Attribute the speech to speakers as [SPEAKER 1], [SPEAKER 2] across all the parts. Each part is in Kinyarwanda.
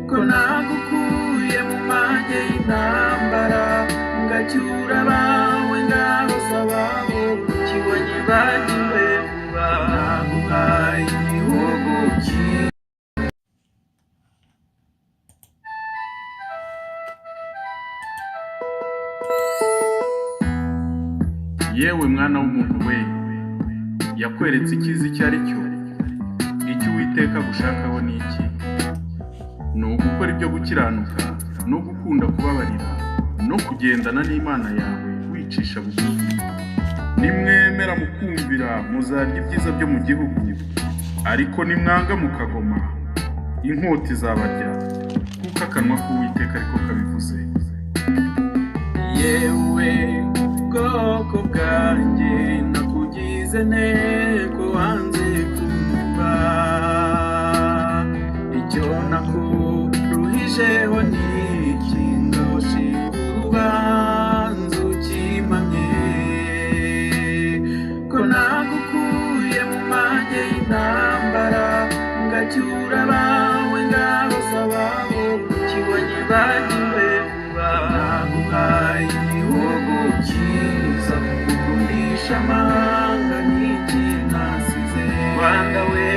[SPEAKER 1] ko nagukuye mu mage y'intambara ngacyura abawe ngahoza abaho kibonye bagiwe vuba naguhaye igihugu cyiza.
[SPEAKER 2] yewe mwana w'umuntu we, yakweretse icyiza icyo ari cyo. Icyo Uwiteka gushakaho ni iki? Ni ugukora ibyo gukiranuka no gukunda kubabarira no kugendana n'Imana yawe wicisha bugufi. Nimwemera mukumvira muzarya ibyiza byo mu gihugu, ariko nimwanga mukagoma inkota izabarya, kuko akanwa k'Uwiteka ariko kabivuze.
[SPEAKER 1] Yewe bwoko bwanjye nakugize nteko wanze kumva, icyo nakuruhijeho ni iki ngaho shinga urubanza ukimanye, ko nagukuye mu mage y'intambara ngacyura abawe ngahoza abaho kibonye bagiwe vuba naguhaye igihugu cyiza ukundisha amahanga n'iki nasize. Rwanda we,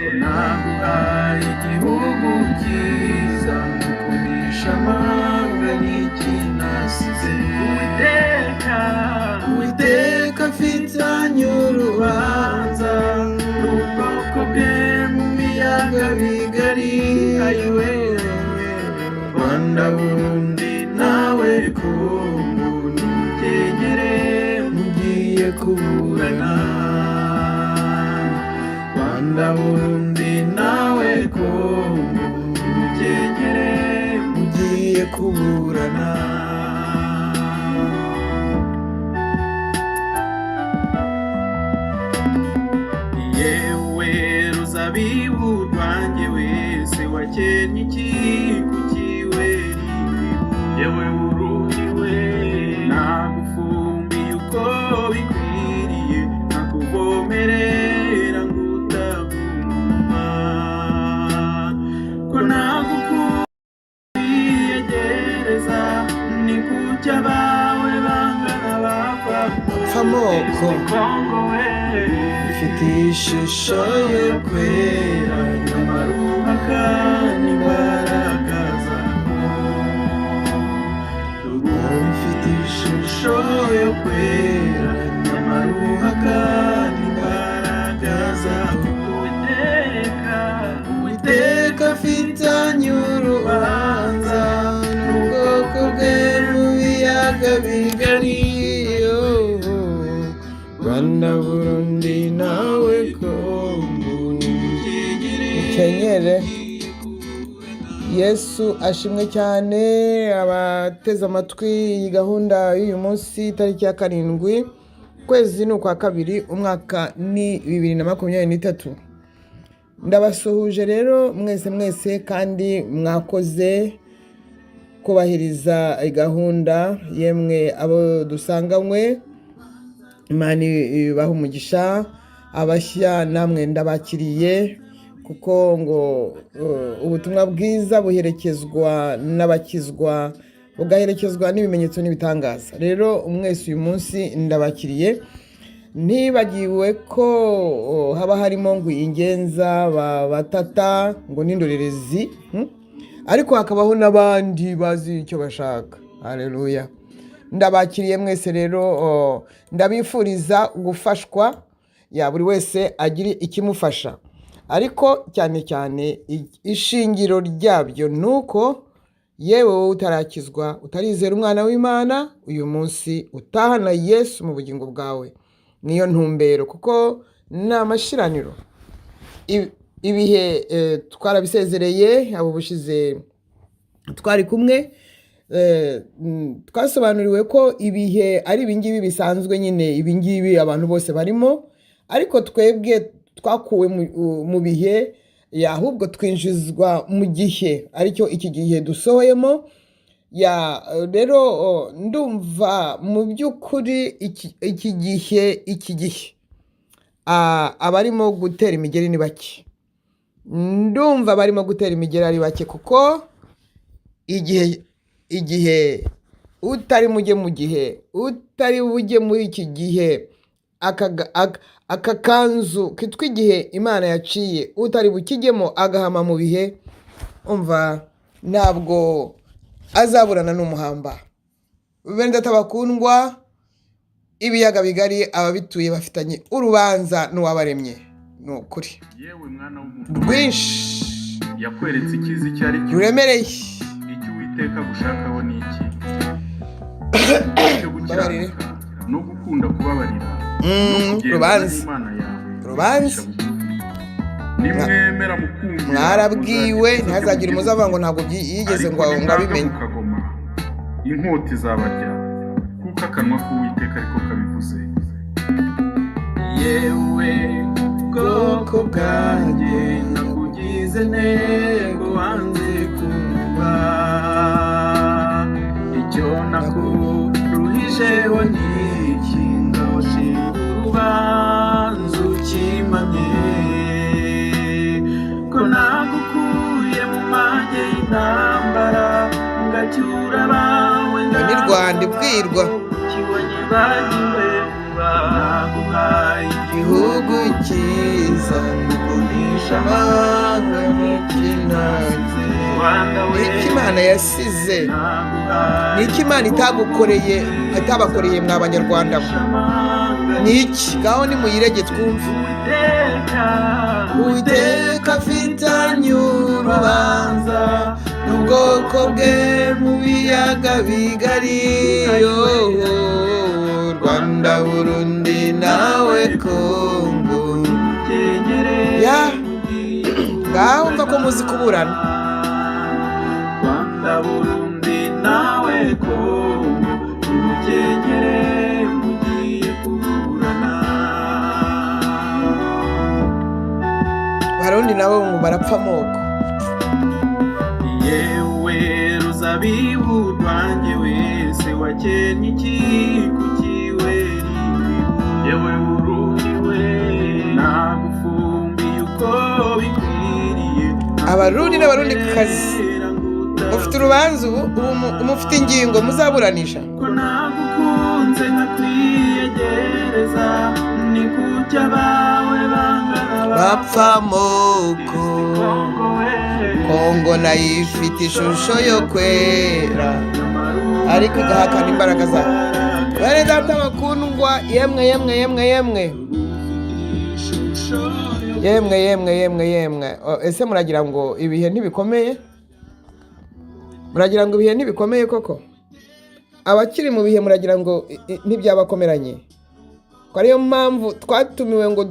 [SPEAKER 1] ko naguhaye igihugu cyiza ukundisha amahanga n'iki nasize. Uwiteka afitanye urubanza n'ubwoko bwe mu biyaga bigari. Ayiwe Rwanda wundi nawe kungu nimugegere mugiye kuburana. Rwanda wundi nawe kungu nimugegere mugiye kuburana. Yewe ruzabibu rwanjye wese wakennye iki kukiweri, yewe uruhiwe nagufumbiye uko bikwiriye nakuvomerera ngutavuma, ko nagukuyegereza ni kucya bawe bangana bapfa
[SPEAKER 3] amoko ifite ishusho yo kwera
[SPEAKER 1] nyamara uhakana imbaraga zako. Ifite ishusho yo kwera nyamara uhakana imbaraga zako. Uwiteka afitanye urubanza n'ubwoko bwe mu biyaga bigari.
[SPEAKER 3] Rwanda Burundi nawe Kongo mukenyere. Yesu ashimwe cyane. Abateze amatwi iyi gahunda y'uyu munsi tariki ya 7 kwezi ni ukwa 2 umwaka ni 2023. Ndabasuhuje rero mwese kandi mwakoze kubahiriza gahunda. Yemwe abo dusanganywe Imana ibaha umugisha, abashya namwe ndabakiriye, kuko ngo ubutumwa bwiza buherekezwa n'abakizwa bugaherekezwa n'ibimenyetso n'ibitangaza. Rero mwese uyu munsi ndabakiriye, ntibagiwe ko haba harimo ngo ingenza batata ngo n'indorerezi, ariko hakabaho n'abandi bazi icyo bashaka. Haleluya. Ndabakiriye mwese rero, ndabifuriza gufashwa, ya buri wese agire ikimufasha, ariko cyane cyane ishingiro ryabyo nuko yewe wowe utarakizwa, utarizera umwana w'Imana, uyu munsi utahana Yesu mu bugingo bwawe. Niyo ntumbero, kuko ni amashiraniro. Ibihe twarabisezereye, abo bushize twari kumwe, twasobanuriwe ko ibihe ari ibingibi bisanzwe, nyine ibingibi abantu bose barimo, ariko twebwe twakuwe mu bihe, ahubwo twinjizwa mu gihe aricyo iki gihe dusohoyemo. Rero ndumva mu by'ukuri iki gihe abarimo gutera imigeri ni bake, ndumva barimo gutera imigeri ari bake, kuko igihe utari mujye mu gihe, utari bujye muri iki gihe, aka kanzu kitwa igihe Imana yaciye, utari bukijyemo agahama mu bihe, umva ntabwo azaburana n'umuhamba. Bene data bakundwa, ibiyaga bigari ababituye bafitanye urubanza n'uwabaremye, ni ukuri
[SPEAKER 2] yewe mwana w'umuntu
[SPEAKER 3] rwinshi
[SPEAKER 2] yakweretse icyiza icyo ari cyo,
[SPEAKER 3] ruremereye.
[SPEAKER 2] icyo Uwiteka gushakaho ni iki? Icyo gukiranuka no gukunda kubabarira no kugendana
[SPEAKER 3] rubanza
[SPEAKER 2] n'Imana yawe.
[SPEAKER 3] rubanza
[SPEAKER 2] Nimwemera mukumvira
[SPEAKER 3] mwarabwiwe, ntihazagire umuzavuga ngo ntabwo yigeze ngo abimenye.
[SPEAKER 2] mukagoma inkota izabarya, kuko akanwa k'Uwiteka ariko kabivuze.
[SPEAKER 1] yewe bwoko bwanjye nakugize ntego wanze kumva, icyo nakuruhijeho ni iki? Ndawushinga urubanza ukimanye, ko nagukuye mu mage y'intambara ngacyura abawe
[SPEAKER 3] ni Rwanda ibwirwa
[SPEAKER 1] kiwanyibagiwe baguhaye
[SPEAKER 3] igihugu cyiza, gukundisha amanga n'ikinaze. Niki Imana yasize, niki Imana itabakoreye mwa Banyarwanda mwe? Niki? Ngaho nimuyirege twumve. Uwiteka afitanye urubanza n'ubwoko bwe mu biyaga bigari, Rwanda, Burundi nawe Kongo. Ngaho umva ko muzi kuburana.
[SPEAKER 1] Rwanda, Burundi nawe Kongo, umukenyere mugiye kuburana.
[SPEAKER 3] Barundi nabo ngo barapfa amoko.
[SPEAKER 1] Yewe ruzabibu rwanjye wese wakennye iki kukiweri, yewe Burundi we nagufumbiye uko bikwiriye.
[SPEAKER 3] Abarundi n'abarundi kazi mufite urubanza ubu mufite ingingo muzaburanisha.
[SPEAKER 1] Ko nagukunze nkakwiyegereza, ni kujya bawe bangana
[SPEAKER 3] bapfa amoko. Kongo nayo ifite ishusho yo kwera, ariko igahakana imbaraga zayo. Bene data bakundwa, yemwe, ese muragira ngo ibihe ntibikomeye? Muragira ngo ibihe ntibikomeye koko? Abakiri mu bihe muragira ngo ntibyabakomeranye? Ko ariyo mpamvu twatumiwe ngo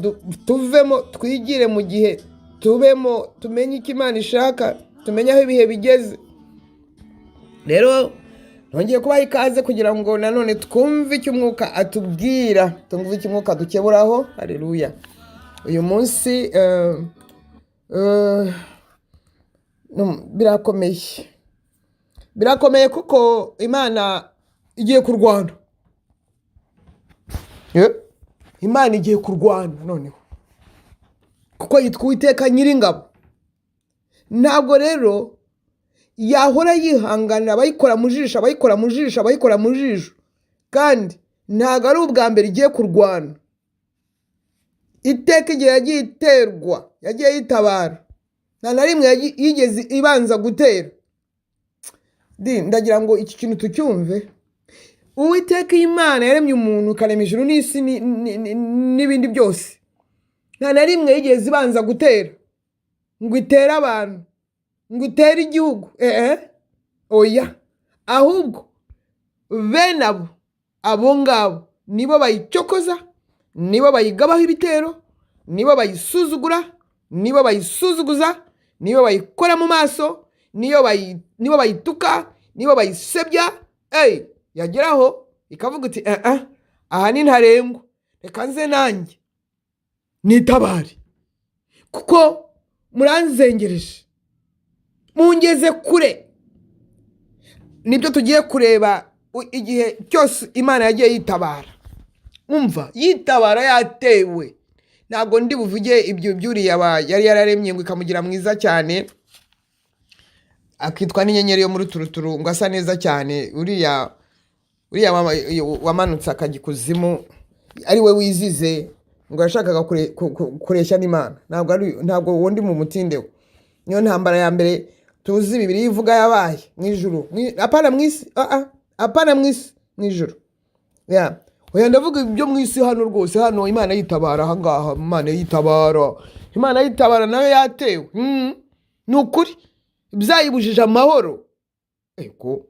[SPEAKER 3] tuvemo, twigire mu gihe tubemo, tumenye icyo Imana ishaka, tumenye aho ibihe bigeze. Rero nongeye kubaha ikaze kugira ngo nanone twumve icyo Umwuka atubwira, twumve icyo Umwuka dukeburaho. Haleluya. Uyu munsi birakomeye kuko Imana igiye kurwana. Imana igiye kurwana noneho, kuko yitwa Uwiteka Nyiringabo. Ntabwo rero yahora yihanganira abayikora mu jisho, kandi ntabwo ari ubwa mbere igiye kurwana. Iteka igihe yagiye iterwa, yagiye yitabara, nta na rimwe yigeze ibanza gutera. Ndagira ngo iki kintu tucyumve. Uwiteka Imana yaremye umuntu, ikarema ijuru n'isi n'ibindi byose, nta na rimwe yigeze ibanza gutera ngo itere abantu, ngo itere igihugu. Oya, ahubwo bene abo ngabo nibo bayicokoza, nibo bayigabaho ibitero, nibo bayisuzugura, nibo bayisuzuguza, nibo bayikora mu maso, nibo bayituka, nibo bayisebya. Yageraho ikavuga iti aha ni ntarengwa, reka nze nanjye nitabare, kuko muranzengereje, mungeze kure. Nibyo tugiye kureba igihe cyose Imana yagiye yitabara. Umva, yitabara yatewe ntabwo ndi buvuge ibyo byuriya yari yararemye ngo ikamugira mwiza cyane akitwa n'inyenyeri yo muri turuturu ngo asa neza cyane, uriya wamanutse akajya ikuzimu ari we wizize ngo yashakaga kureshya n'Imana. Ntabwo wundi mu mutindeho. Niyo ntambara ya mbere tuzi Bibiliya ivuga yabaye mu ijuru, apana mu isi, apana mu isi, mu ijuru. Oya ndavuga ibyo mu isi hano rwose, hano Imana yitabara, ahangaha Imana yitabara nayo yatewe. Ni ukuri byayibujije amahoro. Ego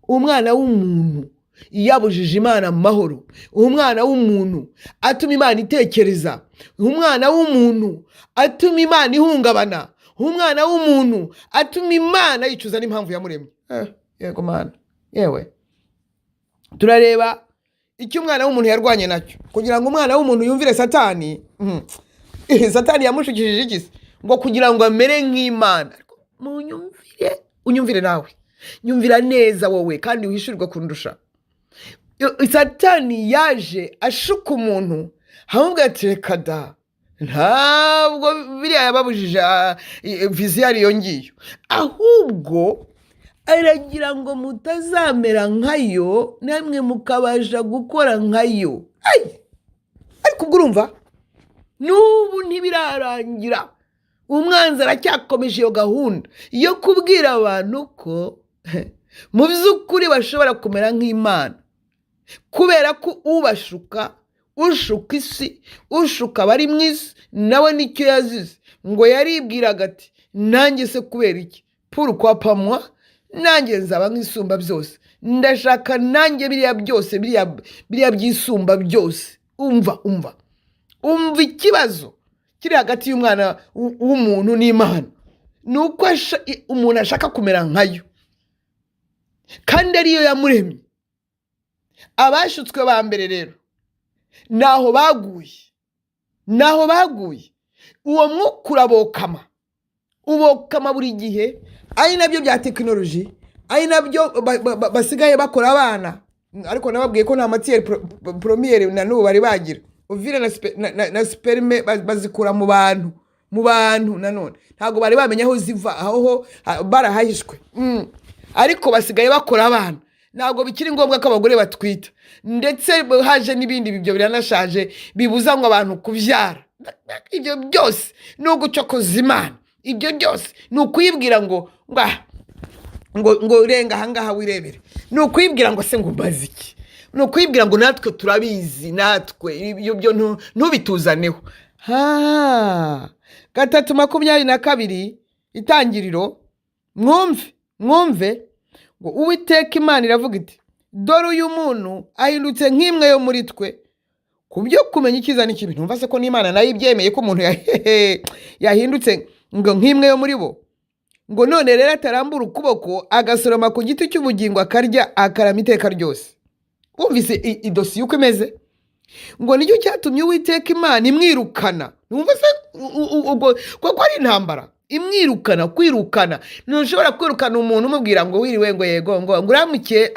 [SPEAKER 3] umwana w'umuntu yabujije Imana amahoro, umwana w'umuntu atuma Imana itekereza, umwana w'umuntu atuma Imana ihungabana, umwana w'umuntu atuma Imana yicuza n'impamvu yamuremye. Yego Mana, yewe turareba icyo umwana w'umuntu yarwanye nacyo kugira ngo umwana w'umuntu yumvire Satani. Satani yamushukishije iki? Ngo kugira ngo amere nk'Imana. Unyumvire nawe, nyumvira neza wowe kandi wishurwe kundusha. Satani yaje ashuka umuntu hamubwira ati reka da, ntabwo biriya yababujije viziyo ariyo ngiyo, ahubwo aragira ngo mutazamera nkayo namwe mukabasha gukora nkayo. Ariko ubwo urumva n'ubu ntibirarangira, umwanzi aracyakomeje iyo gahunda yo kubwira abantu ko mu by'ukuri bashobora kumera nk'Imana, kubera ko ubashuka, ushuka isi, ushuka abari mu isi, nawe nicyo yazize. Ngo yaribwiraga ati nanjye se kubera iki pourquoi pas moi, nanjye nzaba nk'isumba byose, ndashaka nanjye biriya byose, biriya byisumba byose. Umva ikibazo kiri hagati y'umwana w'umuntu n'Imana, ni uko umuntu ashaka kumera nkayo kandi ariyo yamuremye. Abashutswe ba mbere rero naho baguye, uwo mwuka ubokama buri gihe. Ari nabyo bya tekinoloji, ari nabyo basigaye bakora abana, ariko nababwiye ko nta matière première na n'ubu bari bagira. Ovule na sperme bazikura mu bantu nanone, ntabwo bari bamenya aho ziva, aho barahahishwe. Ariko basigaye bakora abana, ntabwo bikiri ngombwa ko abagore batwita, ndetse haje n'ibindi bibyo biranashaje bibuza ngo abantu kubyara. Ibyo byose ni ugucokoza Imana, ibyo byose ni ukuyibwira ngo urenga ahangaha wirebere, ni ukuyibwira ngo se ngo mbaze iki, ni ukuyibwira ngo natwe turabizi, natwe ibyo ntubituzaneho. 3:22 Itangiriro, mwumve ngo Uwiteka Imana iravuga iti dore uyu muntu ahindutse nk'imwe yo muri twe ku byo kumenya icyiza n'ikibi. Ntumva se ko n'Imana nayo ibyemeye ko umuntu yahindutse ngo nk'imwe yo muri bo? Ngo none rero atarambura ukuboko agasoroma ku giti cy'ubugingo akarya akarama iteka ryose. Wumvise idosiye uko imeze? Ngo nicyo cyatumye Uwiteka Imana imwirukana. Numva se ko ari intambara kwirukana. Ntushobora kwirukana umuntu umubwira ngo wiriwe ngo yego ngo uramuke,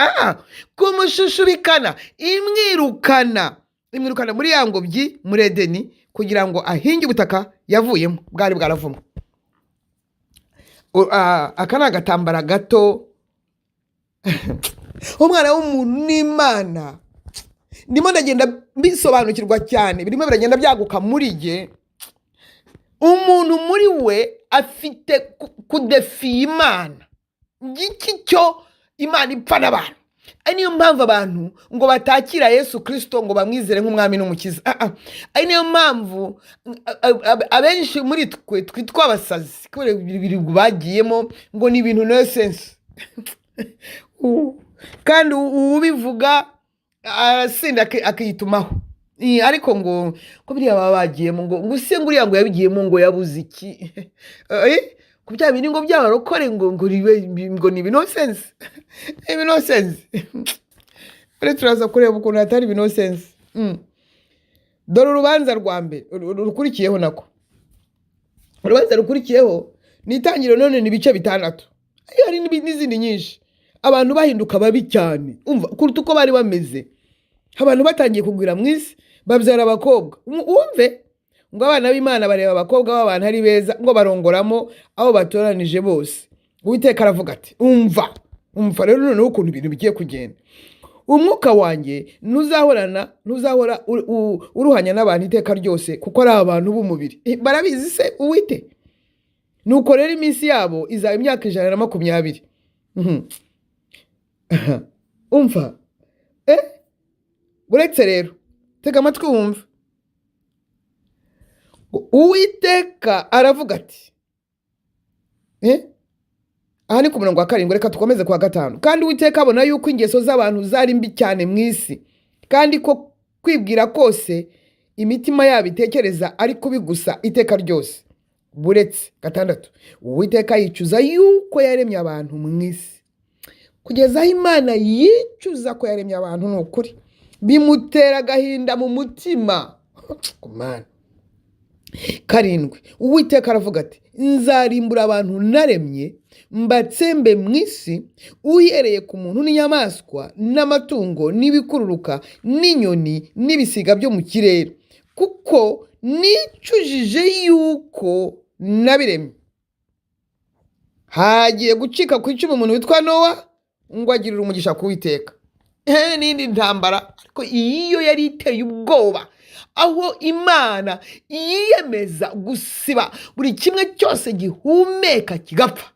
[SPEAKER 3] kumushushubikana. Imwirukana muri ya ngobyi muri Edeni kugira ngo ahinge ubutaka yavuyemo bwari bwaravumwe. Aka ni agatambara gato. Umwana w'umuntu n'Imana ndimo ndagenda bisobanukirwa cyane, birimo biragenda byaguka muri jye. Umuntu muri we afite kudefiya Imana, ngiki cyo Imana ipfa n'abantu. Ari niyo mpamvu abantu ngo batakira Yesu Kristo ngo bamwizere nk'umwami n'umukiza. Ari niyo mpamvu abenshi muri twe twitwa abasazi kubera ibintu bagiyemo ngo ni ibintu no sense. Kandi ubivuga arasinda akiyitumaho. Ariko ngo ko biriya baba bagiyemo ngo se nguriya ngo yabigiyemo ngo yabuze iki, ku bya bindi ngo by'abarokore ngo ni ibintu sense. Ibintu sense. Rero turaza kureba ukuntu hatari ibintu sense. Dore urubanza rwa mbere rukurikiyeho nako. Urubanza rukurikiyeho ni Itangiriro, none ni ibice 6. Hari n'izindi nyinshi. Abantu bahinduka babi cyane, umva kuruta uko bari bameze. Abantu batangiye kugwira mu isi, babyara abakobwa. ngo abana b'Imana bareba abakobwa b'abantu ari beza ngo barongoramo abo batoranije bose. Uwiteka aravuga ati umva rero noneho ukuntu ibintu bigiye kugenda. Umwuka wanjye ntuzahora uruhanya n'abantu iteka ryose kuko ari abantu b'umubiri. Barabizi se Uwite? Nuko rero iminsi yabo izaba imyaka 120. Umva uretse rero tega amatwi wumva. Uwiteka aravuga ati aha ni ku murongo wa 7, reka tukomeze ku wa 5. Kandi Uwiteka abona yuko ingeso z'abantu zari mbi cyane mu isi, kandi ko kwibwira kose imitima yabo itekereza ari kubi gusa iteka ryose. Buretse 6, Uwiteka yicuza yuko yaremye abantu mu isi. Kugeza aho Imana yicuza ko yaremye abantu ni ukuri bimutera agahinda mu mutima. Kumana 7, Uwiteka aravuga ati nzarimbura abantu naremye mbatsembe mu isi, uhereye ku muntu n'inyamaswa n'amatungo n'ibikururuka n'inyoni n'ibisiga byo mu kirere, kuko nicujije yuko nabiremye. Hagiye gucika ku icumu umuntu witwa Nowa ngo agirire umugisha ku Uwiteka. N'indi ntambara ariko iyo yari iteye ubwoba, aho Imana yiyemeza gusiba buri kimwe cyose gihumeka kigapfa.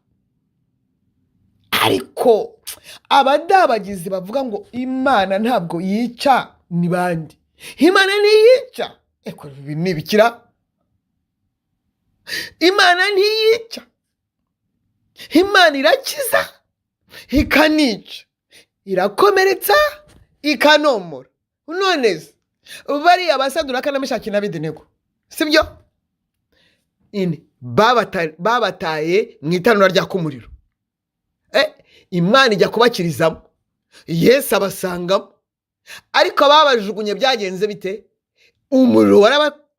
[SPEAKER 3] Ariko abadabagizi bavuga ngo Imana ntabwo yica ni bandi. Imana ntiyica. Eko nibikira. Imana ntiyica. Imana irakiza ikanica, irakomeretsa ikanomora. None bariya basaduraka na Meshaki na Abedenego sibyo? Babataye mu itanura rya kumuriro. Imana ijya kubakirizamo, Yesu abasangamo, ariko ababajugunye byagenze bite? Umuriro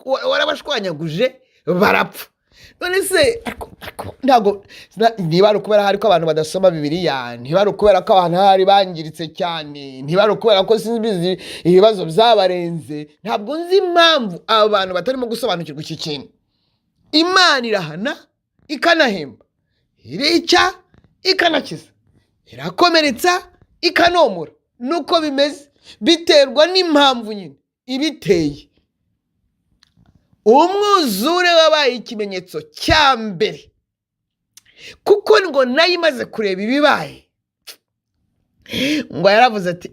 [SPEAKER 3] warabashwanyaguje barapfa. None se ntago niba ari ukubera hari ko abantu badasoma Bibiliya, niba ari ukubera ko abantu hari bangiritse cyane, niba ari ukubera ko sinzi ibibazo byabarenze, ntabwo nzi impamvu abantu batarimo gusobanukirwa iki kintu. Imana irahana ikanahemba, irica ikanakiza, irakomeretsa ikanomora. Nuko bimeze, biterwa n'impamvu nyine ibiteye. Umwuzure wabaye ikimenyetso cya mbere, kuko ngo nayo imaze kureba ibibaye ngo yaravuze ati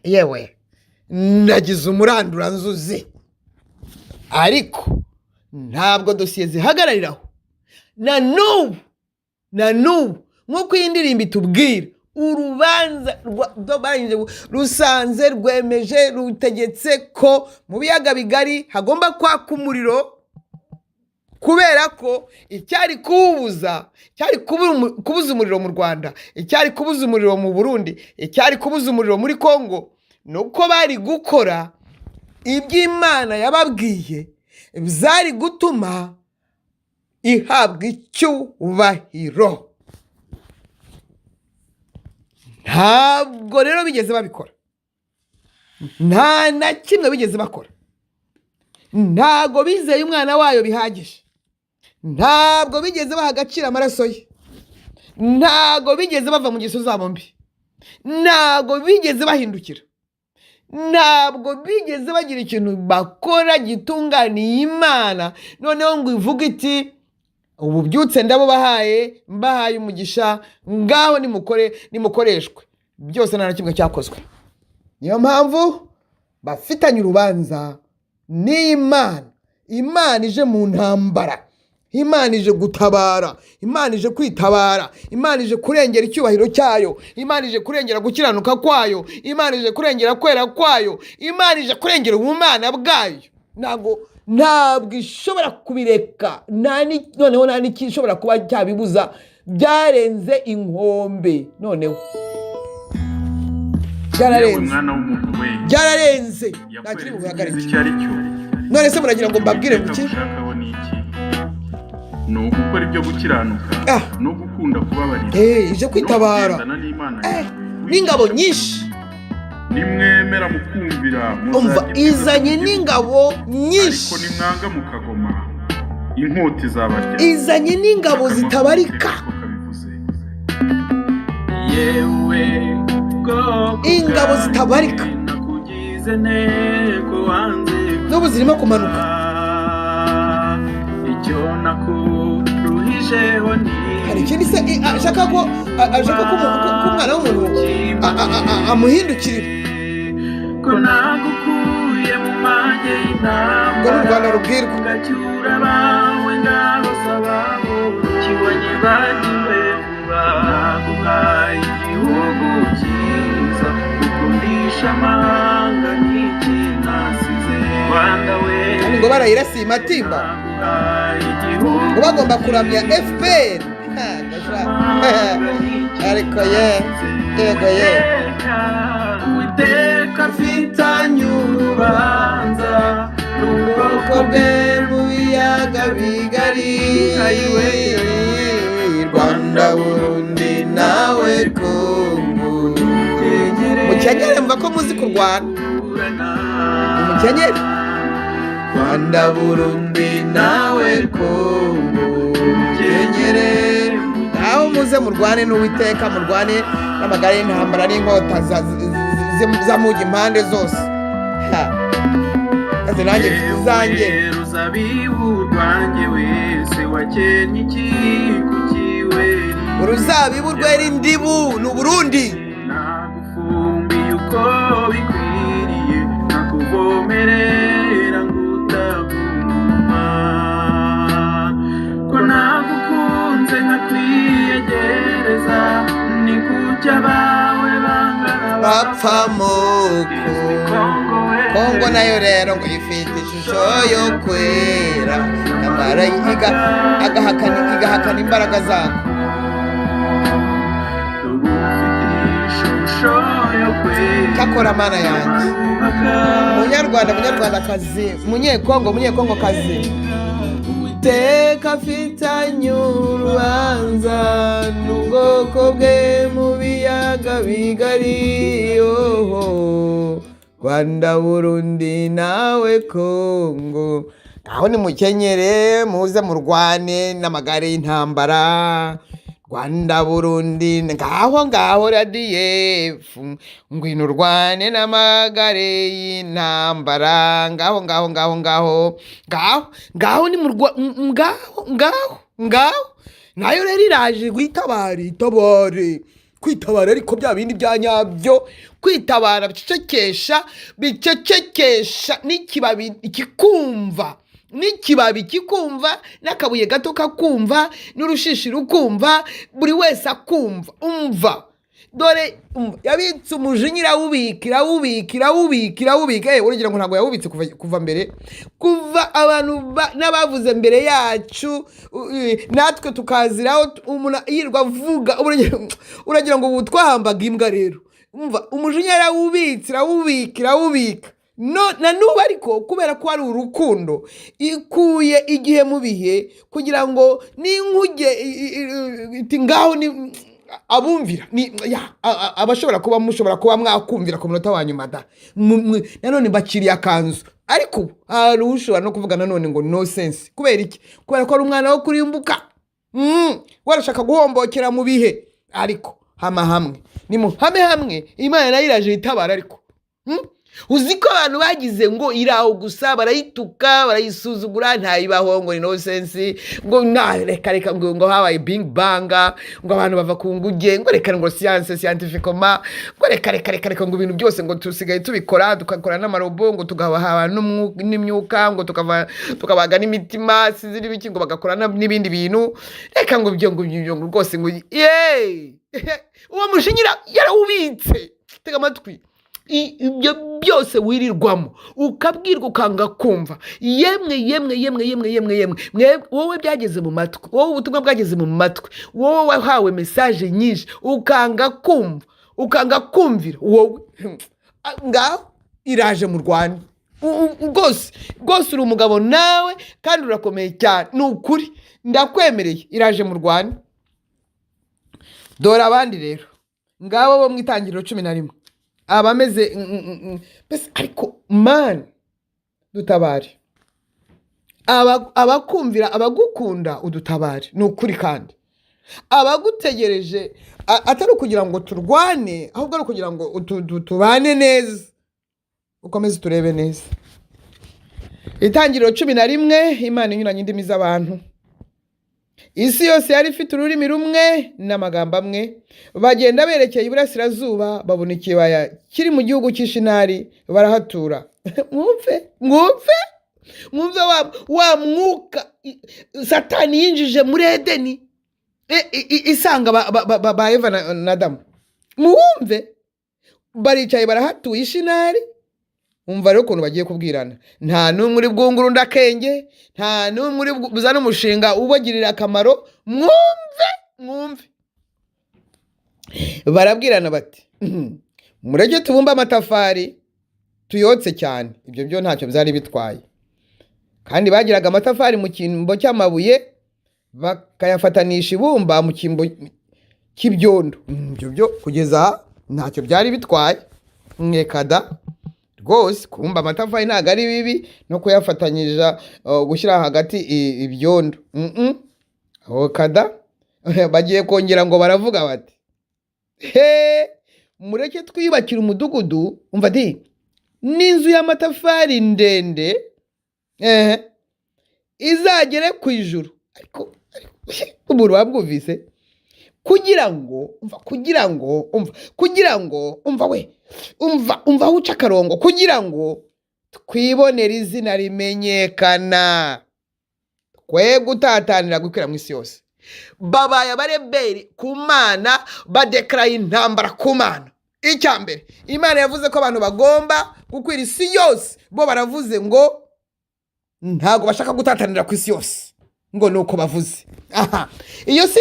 [SPEAKER 3] yewe nagize umurandura nzuzi. Ariko ntabwo dosiye zihagarariraho. Na n'ubu nk'uko iyi ndirimbo itubwira, urubanza rusanze rwemeje rutegetse ko mu biyaga bigari hagomba kwaka umuriro, kubera ko icyari kubuza umuriro mu Rwanda, icyari kubuza umuriro mu Burundi, icyari kubuza umuriro muri Kongo, nuko bari gukora iby'Imana yababwiye byari gutuma ihabwa icyubahiro. Ntabwo rero bigeze babikora, nta na kimwe bigeze bakora. Ntabwo bizeye umwana wayo bihagije, ntabwo bigeze baha agaciro amaraso ye, ntabwo bigeze bava mu ngeso zabo mbi, ntabwo bigeze bahindukira, ntabwo bigeze bagira ikintu bakora gitunganiye Imana noneho ngo ivuge iti ubu byutse ndabubahaye, mbahaye umugisha, ngaho nimukoreshwe. Byose nta na kimwe cyakozwe. Niyo mpamvu bafitanye urubanza n'Imana. Imana ije mu ntambara, Imana ije gutabara, Imana ije kwitabara, Imana ije kurengera icyubahiro cyayo, Imana ije kurengera gukiranuka kwayo, Imana ije kurengera kwera kwayo, Imana ije kurengera ubumana bwayo. Ntabwo ishobora kubireka, noneho nta n'ikishobora kuba cyabibuza. Byarenze inkombe, noneho byararenze nta kiri buhagarike. None se muragira ngo mbabwire muki?
[SPEAKER 2] Ni ugukora ibyo gukiranuka, no gukunda kubabarira,
[SPEAKER 3] ije kwitabara n'ingabo nyinshi
[SPEAKER 2] nimwemera mukumvira
[SPEAKER 3] umva izanye n'ingabo nyinshi,
[SPEAKER 2] ariko nimwanga mukagoma inkota izabarya.
[SPEAKER 3] izanye n'ingabo zitabarika,
[SPEAKER 1] yewe
[SPEAKER 3] ingabo zitabarika
[SPEAKER 1] nakugize nteko wanze
[SPEAKER 3] n'ubu zirimo kumanuka.
[SPEAKER 1] icyo nakuruhijeho ni
[SPEAKER 3] hari ikindi se ashaka ko umwana w'umuntu amuhindukirira,
[SPEAKER 1] ko nagukuye mu mage y'intambara
[SPEAKER 3] ngo n'u Rwanda rubwirwa
[SPEAKER 1] ugacyura abawe ngabo z'ababo kibonye bagiwe vuba. naguhaye igihugu cyiza ukundisha amahanga n'iki nasize Rwanda we,
[SPEAKER 3] kandi ngo barayirasiye matimba,
[SPEAKER 1] naguhaye igihugu
[SPEAKER 3] ngo bagomba kuramya FPR. ariko yego
[SPEAKER 1] Uwiteka afitanye urubanza n'ubwoko bwe
[SPEAKER 3] mu biyaga bigari, Rwanda Burundi nawe Kongo. Mukenyere mva ko muzi kurwana, mukenyere. Rwanda Burundi nawe Kongo, mukenyere. aho muze murwane n'Uwiteka, murwane n'amagare y'intambara n'inkota zamuga impande zose. Kaze nanjye zanjye
[SPEAKER 1] uruzabibu rwanjye wese wakennye iki kukiwe,
[SPEAKER 3] uruzabibu rwera indibu ni Uburundi.
[SPEAKER 1] nagufumbiye uko bikwiriye nakuvomerera ngutaguma, ko nagukunze nkakwiyegereza ni kujya bawe bangana
[SPEAKER 3] bapfa moko. Kongo nayo rero ngo ifite ishusho yo kwera, nyamara igahakana imbaraga zako. Cyakora mana yanjye, munyarwandakazi, munyekongokazi, Uwiteka afitanye urubanza n'ubwoko bwe mu biyaga bigari, Rwanda Burundi nawe Kongo. Aho ni mukenyere muze murwane n'amagare y'intambara, Rwanda Burundi ngaho radiyefu ngwino urwane n'amagare y'intambara, ngaho ni ngaho nayo rero iraje kwitabara ariko bya bindi bya nyabyo, kwitabara bicecekesha n'ikibabi kikumva n'akabuye gato kakumva n'urushishi rukumva, buri wese akumva. umva dore yabitse umujinya irawubika, uragira ngo ntabwo yawubitse kuva mbere, kuva abantu n'abavuze mbere yacu, natwe tukaziraho umuntu yirwa avuga, uragira ngo ubu twahambaga imbwa. rero umva umujinya irawubika na n'ubu, ariko kubera ko ari urukundo ikuye igihe mu bihe kugira ngo n'inkuge ngaho ni abumvira abashobora kuba mushobora kuba mwakumvira ku munota wa nyuma da nanone bakiriye akanzu, ariko hari ushobora no kuvuga nanone ngo no sense. kubera iki? kubera ko ari umwana wo kurimbuka, warashaka guhombokera mu bihe, ariko hamwe Imana nayo iraje itabara. ariko uzi ko abantu bagize ngo iraho gusa, barayituka barayisuzugura, ntayibaho, ngo ni no sense, ngo reka ngo habaye bing banga, ngo abantu bava ku nguge, ngo reka ngo scientifiquement, ngo reka ngo ibintu byose ngo tusigaye tubikora, tukakora n'amarobo, ngo tugahaha n'imyuka, ngo tukabaga n'imitima siziri biki, ngo bagakora n'ibindi bintu, reka ngo ibyo ngo rwose ngo uwo mushinyira yarawubitse. tega amatwi, ibyo byose wirirwamo ukabwirwa ukanga kumva, yemwe wowe byageze mu matwi, wowe ubutumwa bwageze mu matwi, wowe wahawe message nyinshi ukanga kumva, ukanga kumvira, wowe ngaho iraje mu Rwanda. rwose uri umugabo nawe kandi urakomeye cyane, ni ukuri ndakwemereye, iraje mu Rwanda. dore abandi rero ngabo bo mu Itangiriro 11, abameze mbese ariko mani dutabare, abakumvira abagukunda udutabare, ni ukuri kandi abagutegereje atari ukugira ngo turwane, ahubwo ari ukugira ngo tubane neza, ukomeze turebe neza. Itangiriro 11, Imana inyuranye indimi z'abantu. Isi yose yari ifite ururimi rumwe n'amagambo amwe, bagenda berekeye iburasirazuba, babona ikibaya kiri mu gihugu cy'Ishinari, barahatura. mwumve wa mwuka Satani yinjije muri Edeni isanga ba Eva na Adamu. Mwumve, baricaye barahatuye Ishinari. Umva rero ukuntu bagiye kubwirana, nta n'umwe uri bwungura undi akenge, nta n'umwe uri buzana umushinga ubagirira akamaro. Mwumve barabwirana bati mureke tubumbe amatafari tuyotse cyane. Ibyo byo ntacyo byari bitwaye, kandi bagiraga amatafari mu cyimbo cy'amabuye bakayafatanisha ibumba mu cyimbo cy'ibyondo. Ibyo byo kugeza ntacyo byari bitwaye. Mwekada rwose kubumba amatafari ntabwo ari bibi, no kuyafatanyije gushyira hagati ibyondo. Aho kada bagiye kongera ngo baravuga bati mureke twiyubakire umudugudu, umva n'inzu y'amatafari ndende izagere ku ijuru. Ariko umuntu wabwumvise, kugira ngo umva uca akarongo, kugira ngo twibonere izina rimenyekana, kwe gutatanira gukwira mu isi yose. Babaye abareberi ku Mana, badekaraye intambara ku Mana. Icya mbere, Imana yavuze ko abantu bagomba gukwira isi yose, bo baravuze ngo ntago bashaka gutatanira ku isi yose, ngo nuko bavuze. Iyo si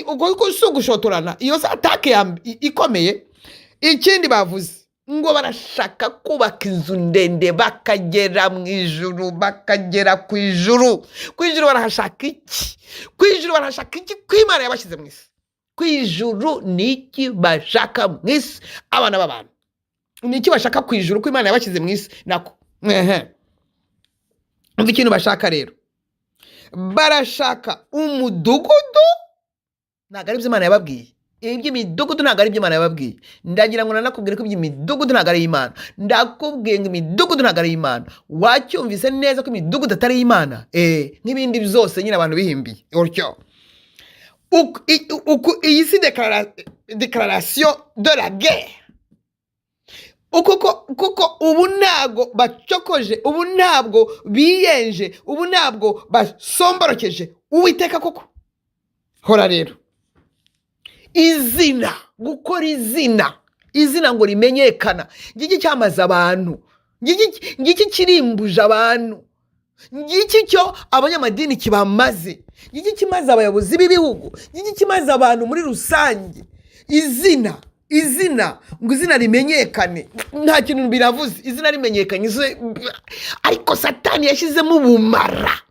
[SPEAKER 3] uko gushotorana, iyo si atake ikomeye. Ikindi bavuze ngo barashaka kubaka inzu ndende bakagera mu ijuru, bakagera ku ijuru. Ku ijuru barashaka iki? Ku ijuru barashaka iki? Ku Imana yabashyize mu isi. Ku ijuru ni iki bashaka mu isi? Abana b'abantu ni iki bashaka ku ijuru? Ku Imana yabashyize mu isi nako. Umva ikintu bashaka rero, barashaka umudugudu. Ntabwo ari ibyo Imana yababwiye. Iby'imidugudu ntabwo ari ibyo Imana yababwiye. Ndagira ngo nanakubwire ko iby'imidugudu ntabwo ari Imana. Ndakubwiye ngo imidugudu ntabwo ari Imana. Wacyumvise neza ko imidugudu atari Imana? Nk'ibindi byose nyine abantu bihimbiye utyo. Iyi si déclaration de la guerre. Kuko ubu ntabwo bacokoje, ubu ntabwo biyenje, ubu ntabwo basomborokeje Uwiteka koko. Hora rero, izina, gukora izina ngo rimenyekana, ngiki cyamaze abantu, ngiki kirimbuje abantu, ngiki cyo abanyamadini kibamaze, ngiki kimaze abayobozi b'ibihugu, ngiki kimaze abantu muri rusange. Izina ngo izina rimenyekane, nta kintu biravuze, izina rimenyekanye. Ariko Satani yashyizemo ubumara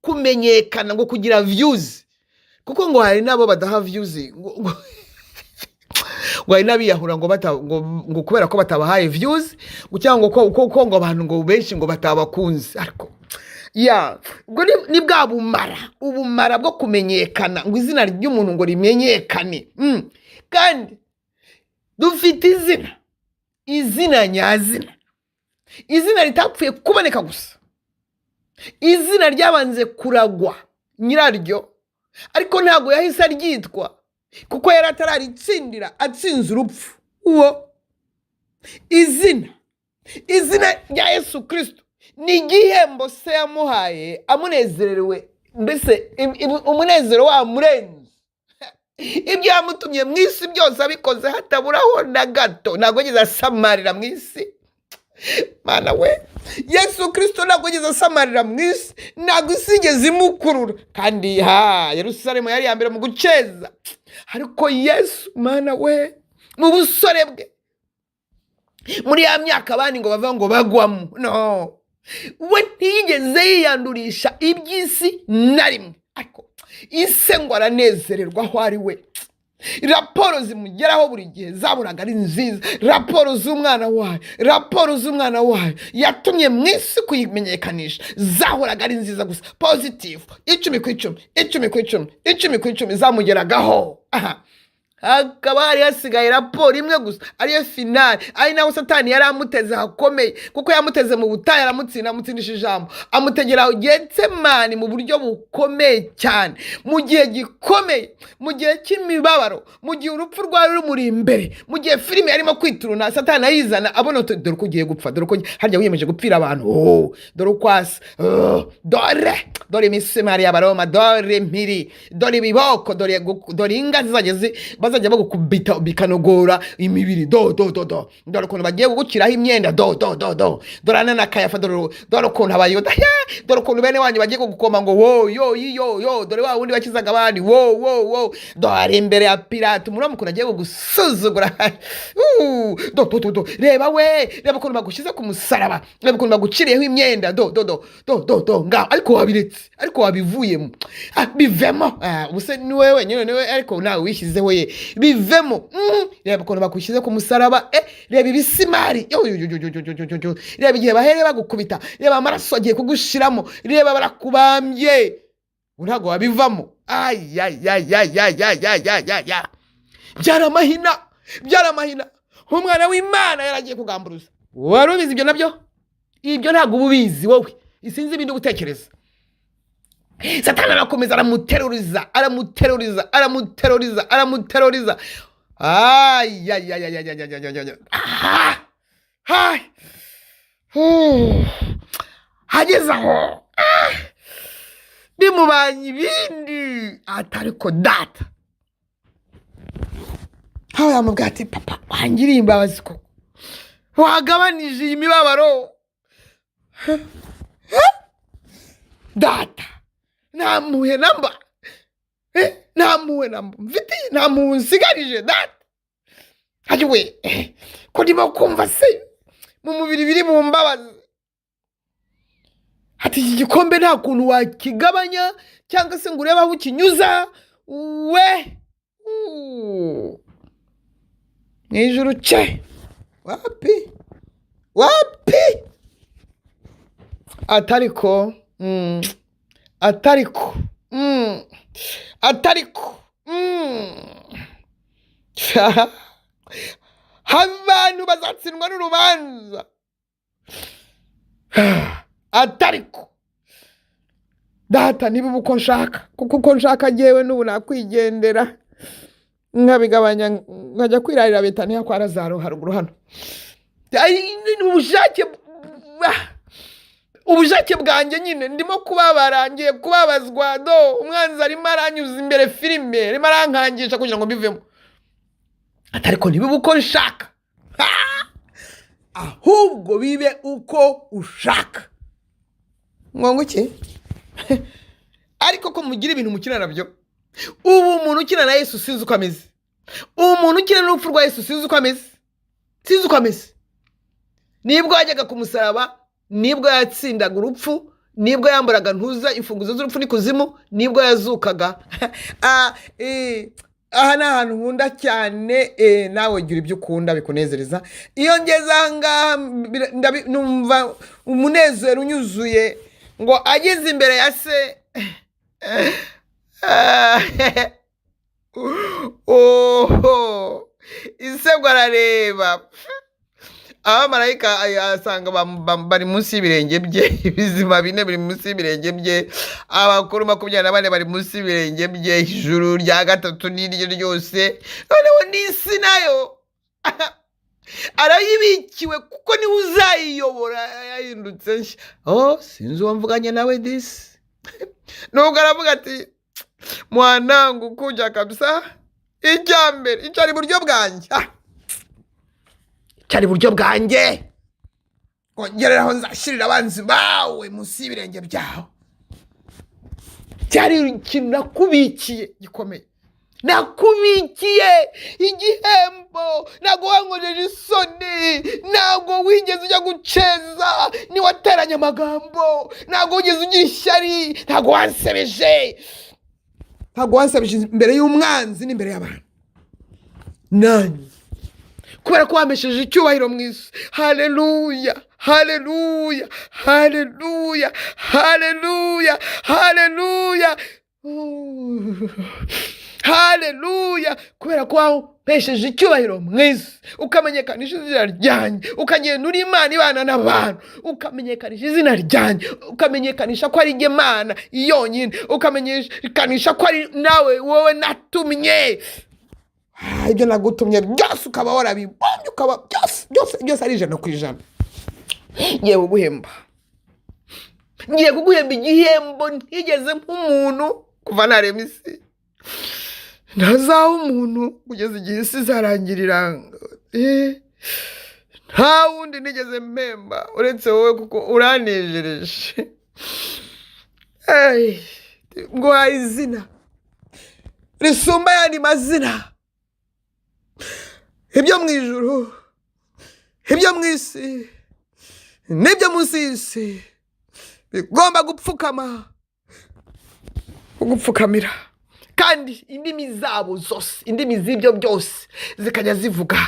[SPEAKER 3] kumenyekana, ngo kugira views. Kuko ngo hari nabo badaha views, ngo hari n'abiyahura ngo kubera ko batabahaye views, cyangwa ko ngo abantu ngo benshi ngo batabakunze. Ariko ubwo ni bwa ubumara bwo kumenyekana, ngo izina ry'umuntu ngo rimenyekane. Kandi dufite izina nyazina, izina ritapfuye kuboneka gusa, izina ryabanze kuragwa nyiraryo, ariko ntabwo yahise aryitwa kuko yari atararitsindira, atsinze urupfu. Uwo izina rya Yesu Kristo ni igihembo se yamuhaye amunezerewe, mbese umunezero wamurenze. Ibyo yamutumye mu isi byose abikoze hataburaho na gato. Ntabwo yigeze asamarira mu isi. Mana we, Yesu Kristo ntabwo yigeze asamarira mu isi, ntabwo isi igeze imukurura. Kandi Yerusalemu yari ya mbere mu guceza, ariko Yesu, Mana we, mu busore bwe, muri ya myaka abandi ngo bava ngo bagwamo, no, we ntiyigeze yiyandurisha iby'isi na rimwe. Ariko ise ngo aranezererwa aho ari we. raporo zimugeraho buri gihe zaburaga ari nziza, raporo z'umwana wayo yatumye mu isi kuyimenyekanisha zahoraga ari nziza gusa, positive, 10 ku 10 zamugeragaho. Hakaba hari hasigaye raporo imwe gusa ariyo finale, ari nawe Satani yari amuteze hakomeye, kuko yamuteze mu butayu amutsindishije ijambo, amutegera Getsemani mu buryo bukomeye cyane, mu gihe gikomeye, mu gihe cy'imibabaro, mu gihe urupfu rwari rumuri imbere, mu gihe filime yarimo kwituruna, Satani ayizana abona dore ko ugiye gupfa, dore ko harya wiyemeje gupfira abantu, dore ukwasa, dore imisumari y'Abaroma, dore impiri, dore ibiboko, dore inga bazajya bagukubita bikanogora imibiri, dore ukuntu bagiye gukiraho imyenda, dore na Kayafa, dore ukuntu abayuda, dore ukuntu bene wanyu bagiye kugukoma ngo wo, dore wa wundi wakizaga abandi, wo, dore imbere ya Pilato umuramo ukuntu agiye kugusuzugura, reba ukuntu bagushyize ku musaraba, reba ukuntu baguciriyeho imyenda, ngaho, ariko wabiretse, ariko wabivuyemo, bivemo, ubuse ni wewe wenyine, ariko nawe wishyizeho ye, bivemo, reba ukuntu bagushyize ku musaraba, reba ibisimari, reba igihe bahereye bagukubita, reba amaraso agiye kugushiramo, reba barakubambye, ntabwo wabivamo. Byaramahina, umwana w'Imana yaragiye kugamburuza. Wari ubizi ibyo nabyo? Ibyo ntabwo uba ubizi wowe, isinzi ibindi gutekereza. Satani arakomeza aramuteruriza. Hageze aho bimubanye ibindi atariko data. Hawe yamubwira ati papa wangiriye imbabazi koko, wagabanije iyi mibabaro. Data namuhe namba, mfite namuhe nsigarije data. Ayiwe ko ndimo kumva se mu mubiri biri mu mbabazi. Ati iki gikombe nta kuntu wakigabanya cyangwa se ngo urebe aho ukinyuza we n'ijuru cye. Wapi atariko abantu bazatsindwa n'urubanza. Atariko data niba uko nshaka, kuko uko nshaka jyewe n'ubu nakwigendera nkabigabanya nkajya kwirarira Betaniya kwa Lazaro haruguru hano. Ubushake bwanjye nyine ndimo kubabara, ngiye kubabazwa, umwanzi arimo aranyuza imbere filime, arimo arankangisha kugira ngo mbivemo. Atariko niba uko nshaka, ahubwo bibe uko ushaka. Ngongo iki? Ariko ko mugira ibintu mukina nabyo. Ubu umuntu ukina na Yesu sinzi uko ameze. Umuntu ukina n'urupfu rwa Yesu sinzi uko ameze. Nibwo yajyaga ku musaraba, nibwo yatsindaga urupfu, nibwo yambaraga ntuza imfunguzo z'urupfu n'ikuzimu, nibwo yazukaga. Aha ni ahantu nkunda cyane, nawe gira ibyo ukunda bikunezereza. Iyo ngeze aha ngaha numva umunezero unyuzuye, ngo ageze imbere ya se. Isebwa arareba, abamarayika asanga bari munsi y'ibirenge bye, ibizima 4 biri munsi y'ibirenge bye, abakuru 24 bari munsi y'ibirenge bye, ijuru rya 3 n'iryo ryose, noneho n'isi nayo arayibikiwe kuko ni uzayiyobora yahindutse nshya. Sinzi uwo mvuganye nawe disi. Nubwo aravuga ati mwanangu kuja kabisa, icyambere icyari buryo bwanjye, cyari buryo bwanjye, kongereraho nzashirira abanzi bawe munsi y'ibirenge byawe. Cyari ikintu nakubikiye gikomeye, nakubikiye igihembo, ntabwo wankojeje isoni, ntabwo wigeze ujya guceza, niwateranya amagambo, ntabwo wigeze ugira ishyari, ntabwo wansebeje imbere y'umwanzi n'imbere y'abantu. nanjye, kubera ko wamesheje icyubahiro mu isi. Haleluya, haleluya, haleluya, haleluya, haleluya, haleluya, kubera ko wamesheje icyubahiro mu isi, ukamenyekanisha izina ryanjye, ukagenda uri Imana ibana n'abantu, ukamenyekanisha izina ryanjye, ukamenyekanisha ko ari jye Mana yonyine, ukamenyekanisha ko ari nawe wowe natumye. Ibyo nagutumye byose ukaba warabibonye, ukaba byose ari 100%. Ngiye kuguhemba igihembo ntigeze nk'umuntu kuva narema isi, ntazaha umuntu kugeza igihe isi izarangirira. Nta wundi nigeze mpemba uretse wowe, kuko uranejereje. Ngo hari izina risumba ayandi mazina, ibyo mu ijuru, ibyo mu isi, n'ibyo munsi y'isi bigomba gupfukamira, kandi indimi zabo zose, indimi z'ibyo byose zikajya zivuga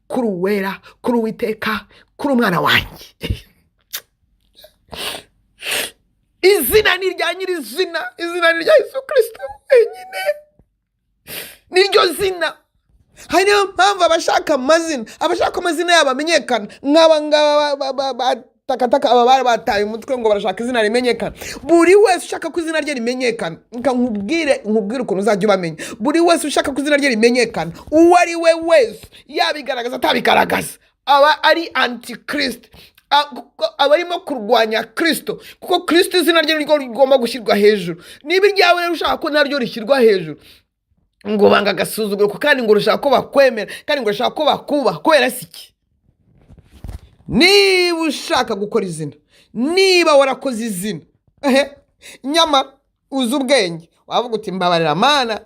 [SPEAKER 3] kuri Uwera, kuri Uwiteka, kuri Umwana wanjye. Izina ni irya nyirizina, izina ni irya Yesu Kristo wenyine, niryo zina. Hari niyo mpamvu abashaka amazina yabo amenyekana, nk'aba batakataka, aba bari bataye umutwe ngo barashaka izina rimenyekana. Buri wese ushaka ko izina rye rimenyekana, nkubwire ukuntu uzajya ubamenya. Buri wese ushaka ko izina rye rimenyekana, uwo ari we wese, yabigaragaza atabigaragaza, aba ari antikristo, aba arimo kurwanya Kristo, kuko Kristo izina rye niryo rigomba gushyirwa hejuru. Niba iryawe rero ushaka ko naryo rishyirwa hejuru, ngo banga agasuzuguro, kandi ngo urashaka ko bakwemera, kandi ngo urashaka ko bakubaha, kubera iki? Niba ushaka gukora izina, niba warakoze izina, nyama uzi ubwenge, wavuga uti mbabarira Mana,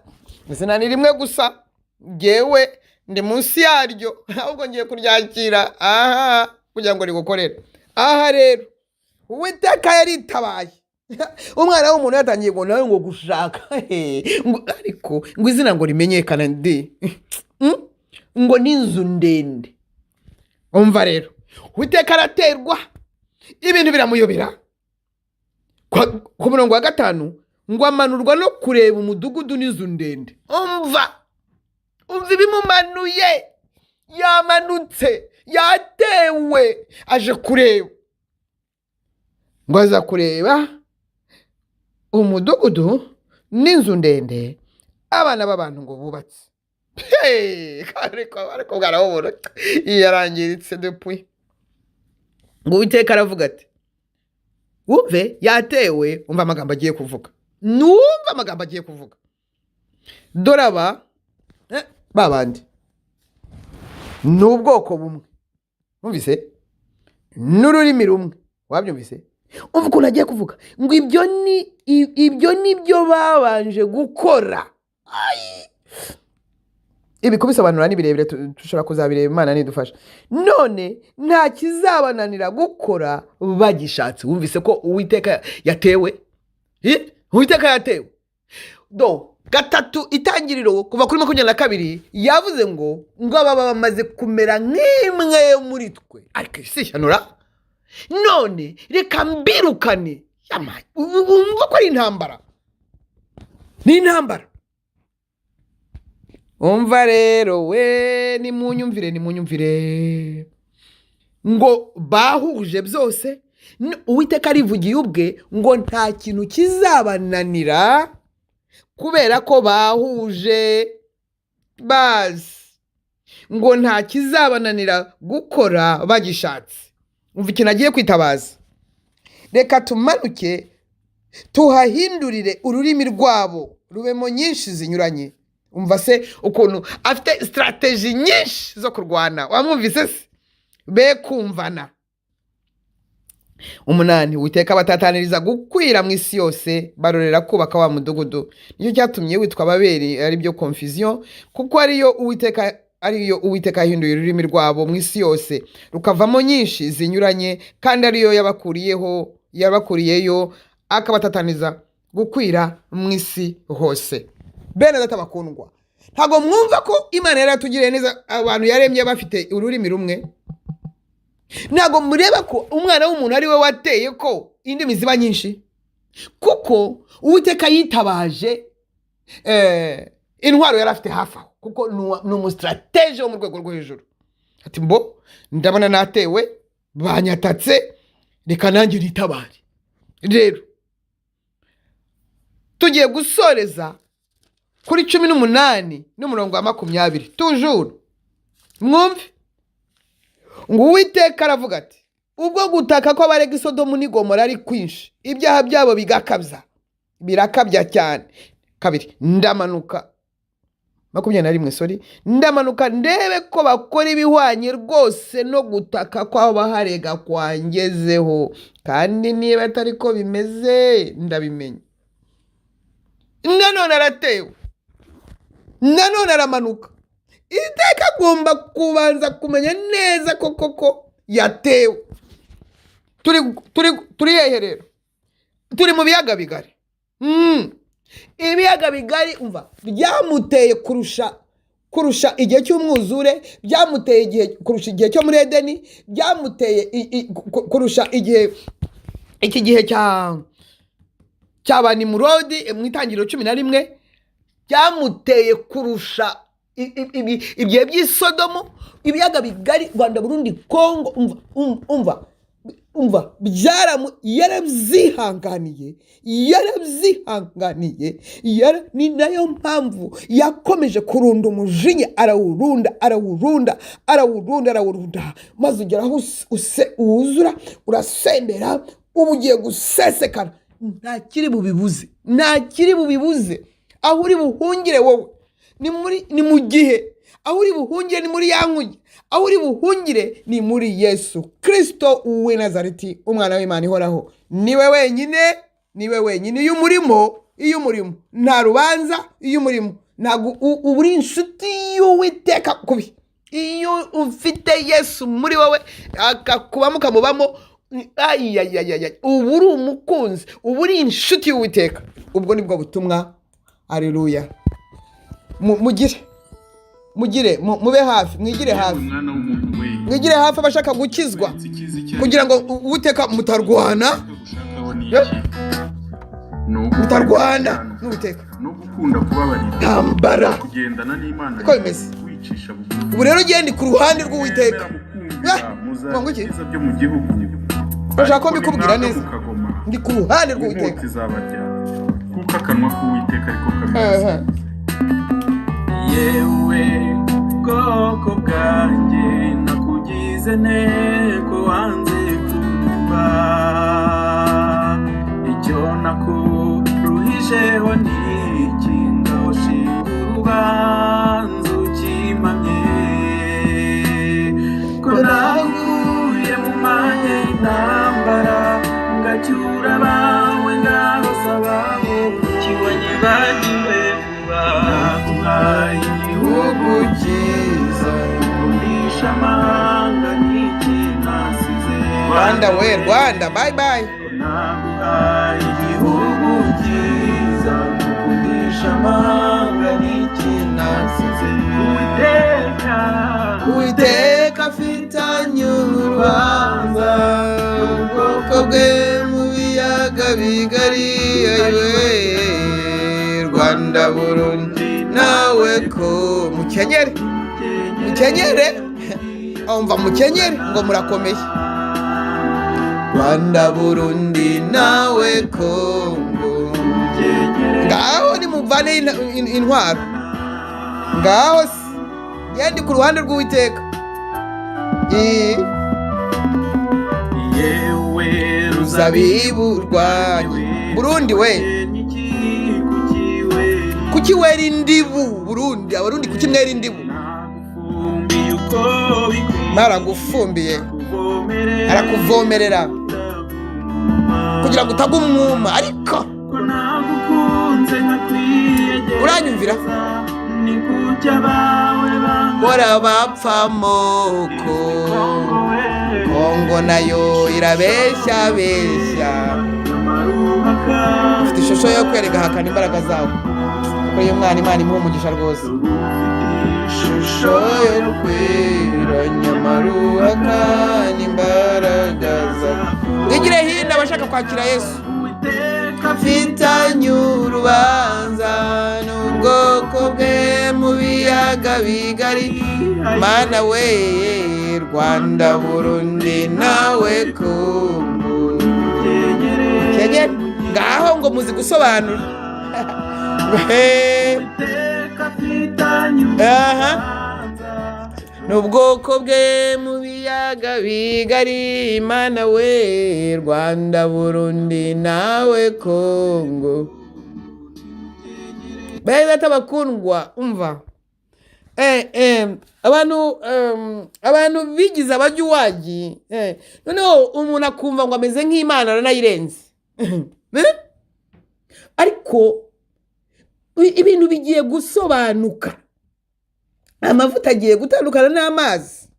[SPEAKER 3] izina ni rimwe gusa, jyewe ndi munsi yaryo, ahubwo ngiye kuryakira kugira ngo rigukorere. Rero Uwiteka yaritabaye, umwana w'umuntu yatangiye ngo nawe ngo gushaka, ariko ngo izina ngo rimenyekana ngo n'inzu ndende. Umva rero, Uwiteka araterwa, ibintu biramuyobera. Ku murongo wa 5 ngo amanurwa no kureba umudugudu n'inzu ndende. Umva ibimumanuye, yamanutse, yatewe, aje kureba. Ngo aza kureba umudugudu n'inzu ndende abana b'abantu ngo bubatse. Ariko bwarabona yarangiritse depuis. Ngo Uwiteka aravuga ati, wumve yatewe, umva amagambo agiye kuvuga, numva amagambo agiye kuvuga. Doraba babandi n'ubwoko bumwe, umvise, n'ururimi rumwe, wabyumvise. Umva ukuntu agiye kuvuga ngo ibyo ni byo babanje gukora. Ibi kubisobanura ni birebire, tushobora kuzabireba, Imana nidufasha. None nta kizabananira gukora bagishatse. Wumvise ko Uwiteka yatewe? Uwiteka yatewe. 3 Itangiriro kuva kuri 22 yavuze ngo aba bamaze kumera nk'imwe muri twe, ariko isishanura. None reka mbirukane. Umva ko ari intambara, ni intambara. Umva rero we, nimunyumvire ngo bahuje byose. Uwiteka arivugiye ubwe ngo nta kintu kizabananira, kubera ko bahuje bazi, ngo nta kizabananira gukora bagishatse. Umva ikintu agiye kwitabaza. Reka tumanuke tuhahindurire ururimi rwabo rubemo nyinshi zinyuranye. Umva se ukuntu afite strategy nyinshi zo kurwana, wamwumvise se? Be kumvana. 8 Uwiteka batataniriza gukwira mu isi yose, barorera kubaka wa mudugudu. Nicyo cyatumye witwa Babeli, ari byo confusion, kuko ariyo Uwiteka yahinduye ururimi rwabo mu isi yose rukavamo nyinshi zinyuranye, kandi ariyo yabakuriyeyo akabatataniza gukwira mu isi hose. Bene data bakundwa, ntabwo mwumva ko Imana yaratugiriye neza, abantu yaremye bafite ururimi rumwe. Ntabwo mureba ko umwana w'umuntu ari we wateye ko indimi ziba nyinshi, kuko Uwiteka yitabaje intwaro yari afite hafi aho, kuko ni umusitratege wo mu rwego rwo hejuru. Ati ndabona natewe, banyatatse, reka nanjye nitabare. Rero tugiye gusoreza kuri 18 n'umurongo wa 20 tujuru. Mwumve ngo Uwiteka aravuga ati, ubwo gutaka kw'abarega i Sodomu n'i Gomora ari kwinshi, ibyaha byabo birakabya cyane. 2 ndamanuka 21 ndamanuka ndebe ko bakora ibihwanye rwose no gutaka kw'abaharega kwangezeho, kandi niba atari ko bimeze ndabimenya. Nanone aratewe, nanone aramanuka. Iteka agomba kubanza kumenya neza ko koko yatewe. Turi hehe rero? Turi mu biyaga bigari. Ibiyaga bigari umva byamuteye kurusha igihe cy'umwuzure, byamuteye kurusha igihe cyo muri Edeni, byamuteye kurusha iki gihe cy'abani Murodi mu itangiriro 11, byamuteye kurusha ibihe by'isodomu. Ibiyaga bigari, Rwanda, Burundi, Kongo, umva yarabyihanganiye, ni nayo mpamvu yakomeje kurunda umujinya, arawurunda, maze ugeraho uwuzura, urasendera, ubu ugiye gusesekara. Nta kiri bubibuze. Aho uri buhungire wowe ni mu gihe, aho uri buhungire ni muri ya nkuge, aho uri buhungire ni muri Yesu Kristo w'i Nazareti, umwana w'Imana ihoraho. Niwe wenyine. Iyo umurimo nta rubanza, iyo umurimo ntabwo uri inshuti y'Uwiteka kubi. Iyo ufite Yesu muri wowe akakubamo ukamubamo, ubu uri umukunzi, ubu uri inshuti y'Uwiteka. Ubwo nibwo butumwa. Haleluya. Mugire mube hafi, mwigire hafi abashaka gukizwa, kugira ngo Uwiteka mutarwana n'Uwiteka,
[SPEAKER 2] no gukunda kubabarira,
[SPEAKER 3] ntambara
[SPEAKER 2] kugendana n'Imana,
[SPEAKER 3] uko bimeze. Ubu rero ugende ku ruhande rw'Uwiteka.
[SPEAKER 2] Muzakiza byo mu gihugu.
[SPEAKER 3] Urashaka ko mbikubwira neza? Ndi ku ruhande rw'Uwiteka.
[SPEAKER 2] Kuko akanwa k'Uwiteka ariko kameze.
[SPEAKER 1] Yewe bwoko bwanjye nakugize nteko wanze kumva, icyo nakuruhijeho ni iki, ndawushinga urubanza ukimamye, ko naguye mu manye y'intambara, ngacyura abawe ngahoza abawe, kiwanyibagiwe vuba. Naguhaye igihugu cyiza, ukundisha amahanga n'iki nasize.
[SPEAKER 3] Rwanda, bye bye.
[SPEAKER 1] Naguhaye igihugu cyiza, ukundisha amahanga n'iki nasize. Uwiteka afitanye urubanza n'ubwoko bwe mu biyaga bigari. Rwanda, Burundi, nawe ko mukenyere mukenyere ngo murakomeye. Rwanda, Burundi, nawe Kongo, ngaho nimuvane intwaro, ngaho yendi ku ruhande rw'Uwiteka. Yewe ruzabibu rwanjye Burundi we, kuki wera indibu Burundi? Abarundi kuki mwera indibu? Baragufumbiye, arakuvomerera kugira ngo utagwa umwuma. Ariko uranyumvira? Bora bapfa moko, Kongo nayo irabeshya, ufite ishusho yo kwereka hakana imbaraga zawe.
[SPEAKER 3] kuri uyu mwana Imana imuha umugisha rwose. Ishusho yo kwera nyamara uhakana imbaraga zawe. Mwigire hino abashaka kwakira Yesu. Afitanye urubanza n'ubwoko bwe mu biyaga bigari. Mana we Rwanda Burundi nawe Kongo. Kegere ngaho ngo muzi gusobanura. N'ubwoko bwe mu biyaga bigari. Mana we Rwanda Burundi nawe Kongo. Beza tabakundwa umva. Abantu bigize abajuwaji. Noneho umuntu akumva ngo ameze nk'Imana aranayirenze. Ariko ibintu bigiye gusobanuka. Amavuta agiye gutandukana n'amazi.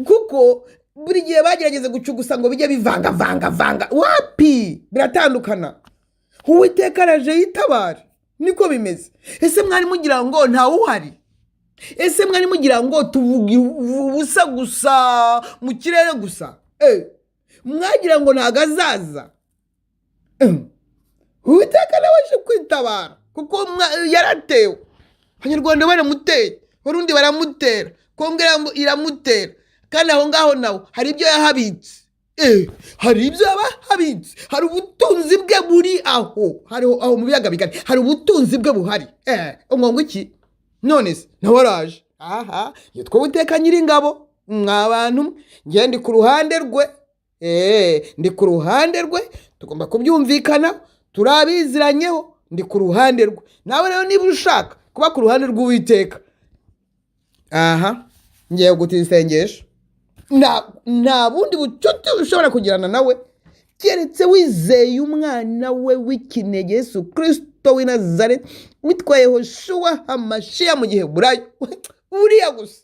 [SPEAKER 3] Kuko buri gihe bagerageze gucugusa ngo bijye bivanga. Wapi biratandukana. Uwiteka araje yitabara. Niko bimeze. Ese mwari mugira ngo nta uhari? Ese mwari mugira ngo tuvuge ubusa gusa mu kirere gusa? Mwagira ngo ntagazaza. Uwiteka nawe kwitabara kuko yaratewe. Abanyarwanda baramuteye, Burundi baramutera, Kongo iramutera, kandi aho ngaho naho hari ibyo yahabitse. Hari ibyo yahabitse, hari ubutunzi bwe buri aho mu biyaga bigari, hari ubutunzi bwe buhari. Ngo iki? None se nawe araje. Yitwa Uwiteka Nyiringabo. Mwabantu ngiye ndi ku ruhande rwe. Ndi ku ruhande rwe, tugomba kubyumvikana, turabiziranyeho, ndi ku ruhande rwe. Nawe rero niba ushaka kuba ku ruhande rw'Uwiteka, ngiye gutiza isengesho. Nta bundi bucuti ushobora kugirana nawe keretse wizeye umwana we w'ikinege Yesu Kristo w'i Nazareti witwa Yehoshua HaMashiach mu Giheburayo. Uriya gusa.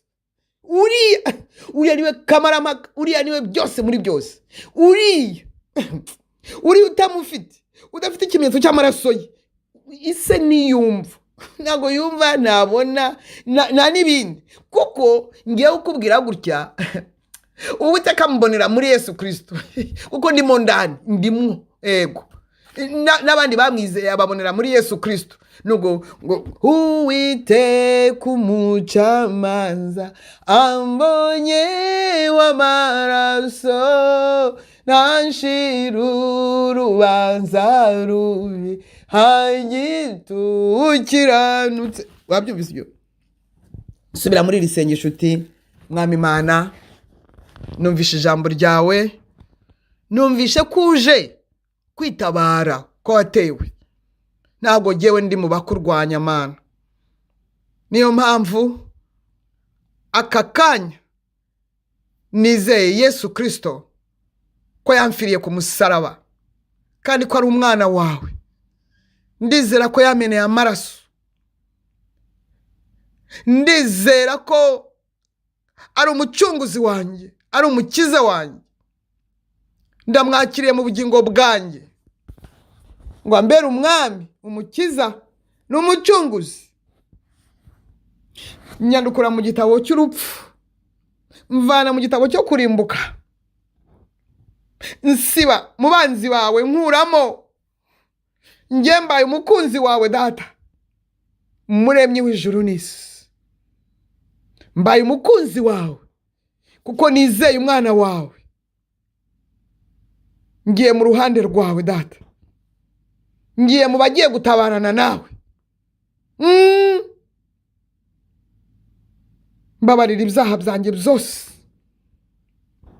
[SPEAKER 3] Uriya niwe kamarampaka, uriya niwe byose muri byose. Uriya utamufite, udafite ikimenyetso cy'amaraso ye, ise niyumva, ntago yumva, ntabona, nta n'ibindi. Kuko ngiye kukubwira gutya, Uwiteka mbonera muri Yesu Kristo. Kuko ndimo ndani, ndimwo, ego. N'abandi bamwizeye ababonera muri Yesu Kristo. Nugo ngo Uwiteka umucamanza ambonye w'amaraso, ntanshira urubanza rubi, hanyitu ukiranutse. Wabyumvise ibyo? Subira muri iri sengesho uti: Mwami Imana, numvishe ijambo ryawe, numvishe kuje kwitabara ko watewe. Ntabwo jyewe ndi mu bakurwanya Mana. Niyo mpamvu aka kanya nizeye Yesu Kristo ko yamfiriye ku musaraba, kandi ko ari umwana wawe. Ndizera ko yameneye amaraso. Ndizera ko ari umucunguzi wanjye, ari umukiza wanjye. Ndamwakiriye mu bugingo bwanjye ngo ambere umwami, umukiza n'umucunguzi. Nyandukura mu gitabo cy'urupfu, mvana mu gitabo cyo kurimbuka, nsiba mu banzi bawe, nkuramo. Njye mbaye umukunzi wawe Data, Muremyi w'ijuru n'isi. Mbaye umukunzi wawe kuko nizeye umwana wawe. Ngiye mu ruhande rwawe Data, ngiye mu bagiye gutabarana nawe. Mbabarira ibyaha byanjye byose,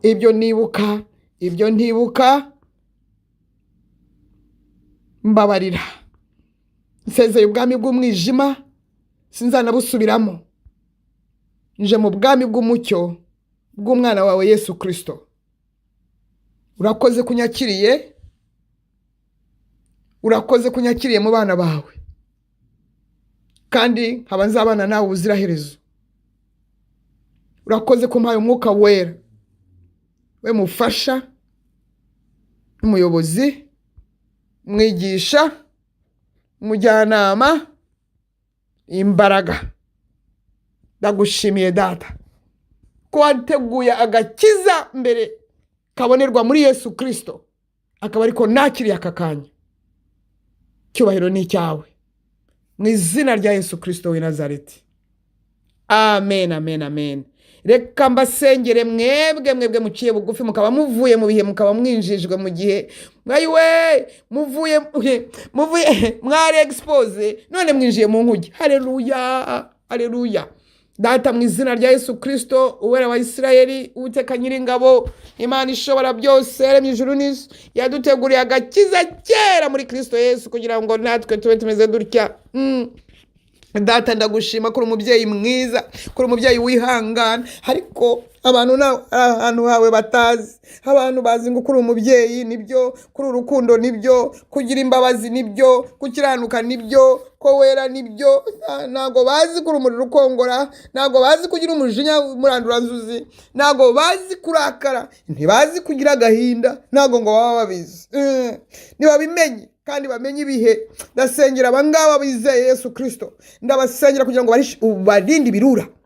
[SPEAKER 3] ibyo nibuka, ibyo ntibuka. Mbabarira. Nsezeye ubwami bw'umwijima, sinzanabusubiramo. Nje mu bwami bw'umucyo bw'umwana wawe Yesu Kristo. Urakoze kunyakiriye, urakoze kunyakiriye mu bana bawe, kandi nkaba nzabana nawe ubuziraherezo. Urakoze kumpaye umwuka wera, we mufasha, umuyobozi, mwigisha, umujyanama, imbaraga. Ndagushimiye data ko wateguye agakiza mbere kabonerwa muri Yesu Kristo, akaba ariko nakiriye aka kanya. Cyubahiro ni icyawe mu izina rya Yesu Kristo w'i Nazareti. Amen, amen, amen. Reka mbasengere mwebwe muciye bugufi, mukaba muvuye mu bihe, mukaba mwinjijwe mu gihe muvuye mwari expose, none mwinjiye mu nkuge. Haleluya, haleluya. Data mu izina rya Yesu Kristo, uwera wa Isirayeli, Uwiteka Nyiringabo, Imana ishobora byose, yaremye ijuru n'isi, yaduteguriye agakiza kera muri Kristo Yesu kugira ngo natwe tube tumeze dutya. Data ndagushima kuri umubyeyi mwiza, kuri umubyeyi wihangana, ariko abantu ahantu hawe batazi. Abantu bazi ngo kuri umubyeyi nibyo, kuri urukundo nibyo, kugira imbabazi nibyo, gukiranuka nibyo, ko wera nibyo. Ntago bazi kuri umuriro ukongora, ntago bazi kugira umujinya muranduranzuzi, ntago bazi kurakara, ntibazi kugira agahinda, ntago ngo baba babizi. Nibabimenye kandi bamenye ibihe. Ndasengera abangaba bizeye Yesu Kristo, ndabasengera kugira ngo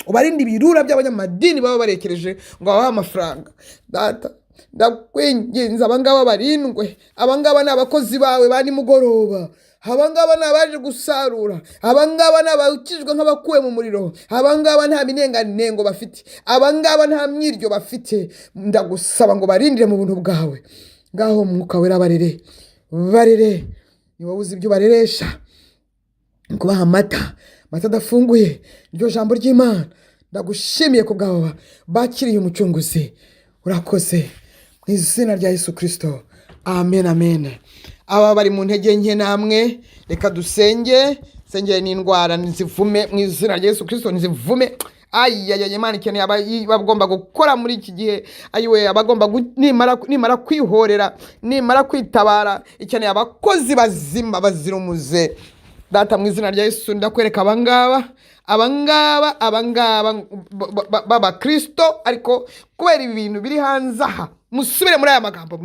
[SPEAKER 3] ubarinde ibirura by'abanyamadini baba barekereje ngo babahe amafaranga. Data ndakwinginze abangaba barindwe. Abangaba ni abakozi bawe ba nimugoroba, abangaba ni abaje gusarura, abangaba ni abakijwe nk'abakuwe mu muriro, abangaba nta minenganengo bafite, abangaba nta myiryo bafite. Ndagusaba ngo barindire mu buntu bwawe. Ngaho Mwuka Wera barere, ni wowe uzi ibyo bareresha. Kubaha amata adafunguye, iryo jambo ry'Imana. Ndagushimiye ko bwabo bakiriye umucunguzi. Urakoze mu izina rya Yesu Kristo. Amen, amen. Aba bari mu ntege nke namwe, reka dusenge. Sengere n'indwara nizivume mu izina rya Yesu Kristo, nizivume. Imana ikeneye bagomba gukora muri iki gihe. Abagomba nimara kwihorera, nimara kwitabara, ikeneye abakozi bazima bazira umuze. Data mu izina rya Yesu ndakwereka abangaba baba Kristo, ariko kubera ibi bintu biri hanze aha, musubire muri aya magambo.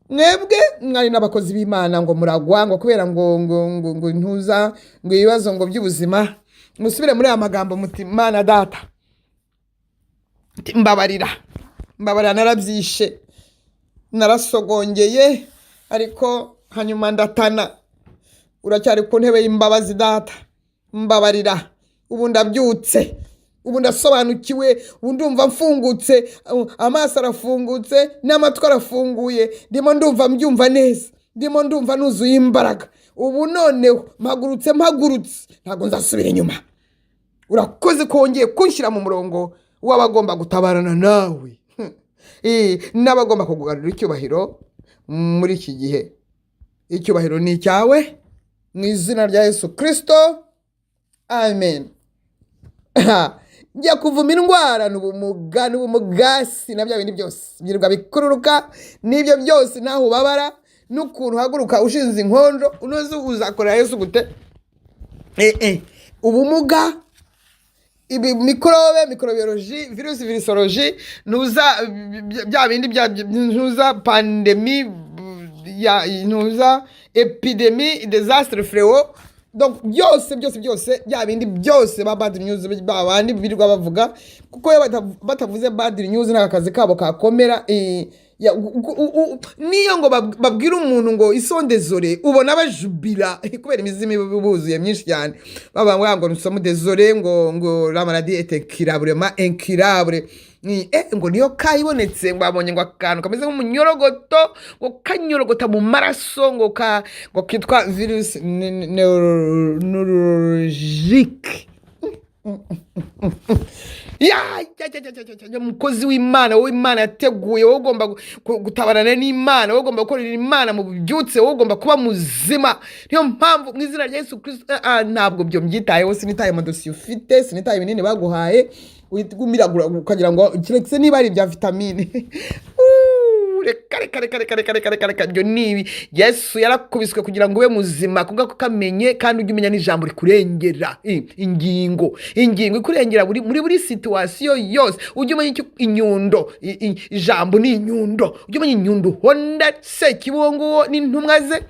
[SPEAKER 3] Mwebwe mwari n'abakozi b'Imana ngo muragwa ngo kubera ngo ntuza ngo ibibazo ngo by'ubuzima. Musubire muri aya magambo muti Mana Data, mbabarira, narabyishe, narasogongeye, ariko hanyuma ndatana. Uracyari ku ntebe y'imbabazi Data, mbabarira. Ubu ndabyutse, ubu ndasobanukiwe, ubu ndumva mfungutse, amaso arafungutse n'amatwi arafunguye, ndimo ndumva mbyumva neza, ndimo ndumva nuzuye imbaraga. Ubu noneho mpagurutse, ntabwo nzasubira inyuma. Urakoze ko wongeye kunshyira mu murongo w'abagomba gutabarana nawe, n'abagomba kugugarurira icyubahiro muri iki gihe. Icyubahiro ni icyawe mu izina rya Yesu Kristo. Amen. Njya kuvuma indwara n'ubumugasi na bya bindi byose byirirwa bikururuka, n'ibyo byose naho ubabara, n'ukuntu uhaguruka ushinze inkonjo, unoze uzakorera Yesu gute? Ubumuga, microbiology, virusology, ntuza bya bindi ntuza pandemi, ntuza epidemi, desastre, fléau. Donc byose bya bindi byose ba bad news babandi birirwa bavuga, kuko batavuze bad news n'akazi kabo kakomera. Niyo ngo babwira umuntu ngo isondezore, ubona bajubira kubera imizimi buzuye myinshi cyane. Baba ngo nusomo désolé ngo la maladie est incurable. Ngo niyo kayibonetse ngo abonye ngo akantu kameze nk'umunyorogoto, ngo kanyorogota mu maraso, ngo kitwa virus neurologique. Mukozi w'Imana, wowe Imana yateguye, wowe ugomba gutabarana n'Imana, wowe ugomba gukorera Imana mu byutse, wowe ugomba kuba muzima. Niyo mpamvu mu izina rya Yesu Kristo, ntabwo byo mbyitayeho, sinitaye amadosiye ufite, sinitaye ibinini baguhaye umiragura ukagira ngo kirekse niba ari bya vitamine. Reka byo nibi. Yesu yarakubiswe kugira ngo ube muzima, kuko kamenye kandi ujye umenya n'ijambo rikurengera. Ingingo ikurengera muri buri situation yose. Ujye umenya icyo inyundo, ijambo ni inyundo. Ujye umenya inyundo honda se kibongo n'intumwa ze.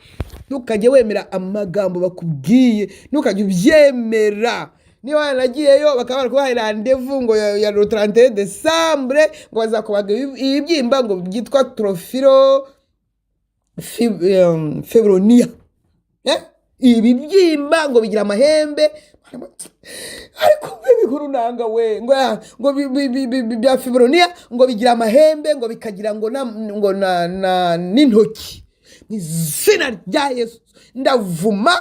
[SPEAKER 3] ntukajye wemera amagambo bakubwiye, ntukajye ubyemera. Niba wanagiyeyo bakaba barakubahaye randevu ngo ya 31 Desambre ngo bazakubaga ibibyimba ngo byitwa trofiro febronia, ibibyimba ngo bigira amahembe, ariko bikuru nanga we ngo bya fibronia ngo bigira amahembe ngo bikagira ngo n'intoki. Mu izina rya Yesu ndavuma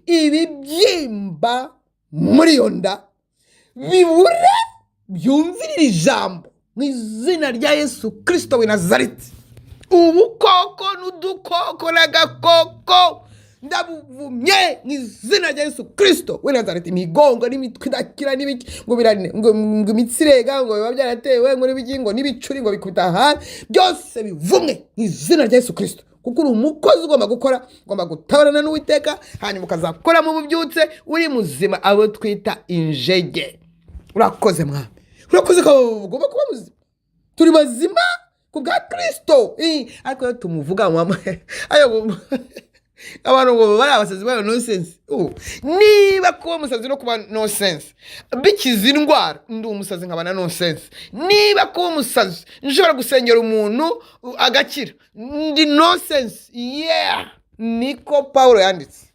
[SPEAKER 3] ibibyimba muri yo nda bibure byumvirira ijambo mu izina rya Yesu Kristo w'i Nazareti. Ubukoko n'udukoko n'agakoko ndabuvumye mu izina rya Yesu Kristo w'i Nazareti. Imigongo n'imitwe idakira n'ibiki ngo birane ngo imitsirega ngo biba byaratewe ngo n'ibiki ngo n'ibicuri ngo bikubita hanze, byose bivumwe mu izina rya Yesu Kristo. Kuko uri umukozi ugomba gukora, ugomba gutabarana n'Uwiteka, hanyuma ukazakora mu bubyutse uri muzima, abo twita injege. Urakoze mwami, urakoze ko ugomba kuba muzima. Turi bazima ku bwa Kristo. Ariko iyo tumuvuga mwama abantu ngo bari abasazi bayo nonsense. Niba kuba umusazi no kuba nonsense bikiza indwara, ndi umusazi nkabana nonsense. Niba kuba umusazi nshobora gusengera umuntu agakira, ndi nonsense. Niko Paulo yanditse.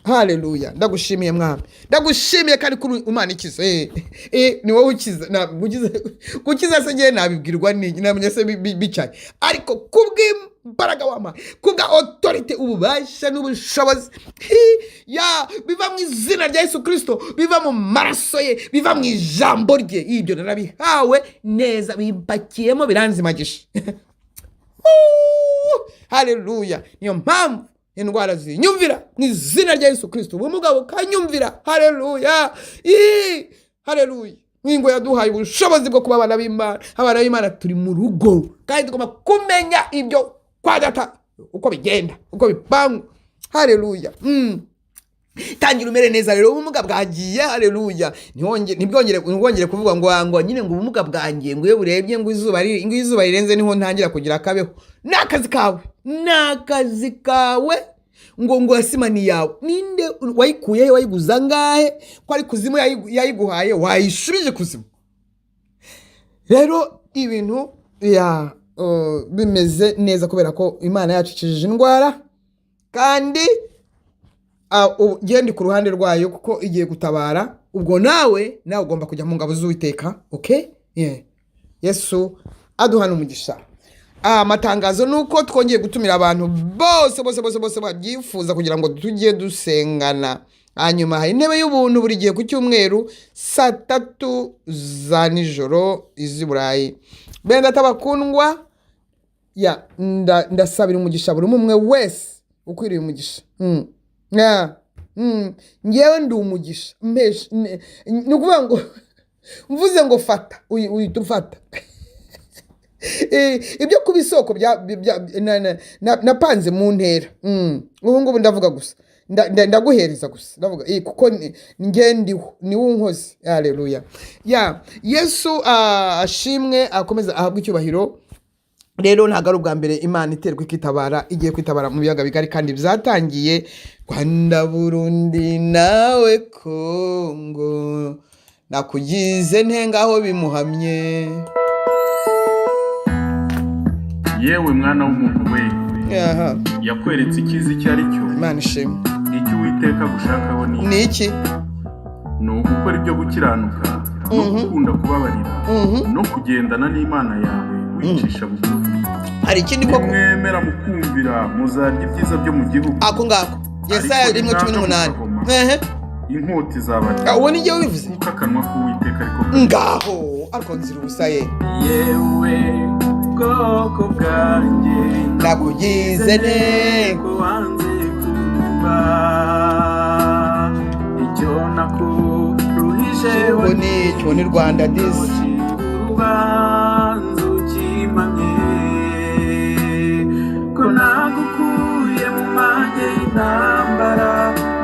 [SPEAKER 3] Haleluya. Ndagushimiye mwami, ndagushimiye kandi kuri Imana ikiza. Ni wowe ukiza. Gukiza se ngiye nabibwirwa n'iki, namenye se bicaye, ariko kubw'imbaraga wama, kubwa authority, ububasha n'ubushobozi biva mu izina rya Yesu Kristo, biva mu maraso ye, biva mu ijambo rye. Ibyo narabihawe neza, bipakiyemo biranzimagisha. Haleluya. Niyo mpamvu indwara zinyumvira mu izina rya Yesu Kristo, ubumuga bukanyumvira. Haleluya. Haleluya. Mwingo yaduhaye ubushobozi bwo kuba abana b'Imana. Abana b'Imana turi mu rugo kandi tugomba kumenya ibyo kwa Data uko bigenda, uko bipangwa. Haleluya. Tangira umere neza rero, ubumuga bwagiye. Haleluya. Ntibwongere kuvuga ngo nyine ngo ubumuga bwangiye ngo iyo burebye ngo izuba rirenze niho ntangira kugira akabeho. Nakazi kawe ngo yasimani yawe. Ninde wayikuye he? Wayiguza ngahe? Ko ari kuzimu yayiguhaye, wayishubije kuzimu. Rero ibintu bimeze neza kubera ko Imana yacicishije indwara, kandi genda ku ruhande rwayo kuko igiye gutabara. Ubwo nawe ugomba kujya mu ngabo z'Uwiteka. Okay? Yesu aduhana umugisha. Amatangazo nuko twongeye gutumira abantu bose babyifuza kugira ngo tujye dusengana. Hanyuma hari intebe y'ubuntu buri gihe ku cyumweru 3:00 za nijoro iz'Iburayi. Benda atabakundwa ndasabira umugisha buri umwe wese ukwiriye umugisha. Ngewe ndi umugisha. Ni ukuvuga ngo mvuze ngo fata uhita ufata. Ibyo kuba isoko napanze mu ntera. Ubu ngubu ndavuga gusa, ndaguhereza gusa, ndavuga kuko ngendiho niwe unkoze. Haleluya. Yesu ashimwe, akomeza ahabwa icyubahiro. Rero ntabwo ari ubwa mbere Imana iterwa ikitabara, igiye kwitabara mu biyaga bigari kandi byatangiye. Rwanda, Burundi nawe Kongo, nakugize ntengaho bimuhamye.
[SPEAKER 2] Yewe mwana w'umuntu we, yakweretse ikizi icyo ari cyo.
[SPEAKER 3] Imana ishimwe.
[SPEAKER 2] Icyo Uwiteka gushakaho
[SPEAKER 3] ni iki?
[SPEAKER 2] Ni ugukora ibyo gukiranuka, no gukunda kubabarira, no kugendana n'Imana yawe wicisha bugufi.
[SPEAKER 3] Hari ikindi koko
[SPEAKER 2] mwemera mukumvira muzarya ibyiza byo mu gihugu.
[SPEAKER 3] Ako ngako Yesaya 1:18.
[SPEAKER 2] Inkota izabarya.
[SPEAKER 3] Uwo ni jye wivuze.
[SPEAKER 2] Akanwa k'Uwiteka ariko
[SPEAKER 3] ngaho ariko nzira ubusaye.
[SPEAKER 2] Yewe bwoko bwanjye
[SPEAKER 3] nakugize
[SPEAKER 2] nteko wanze kumva, icyo nakuruhije
[SPEAKER 3] ubu ni Rwanda disi.
[SPEAKER 2] Urubanza ukimanye ko nagukuye mu mage y'intambara,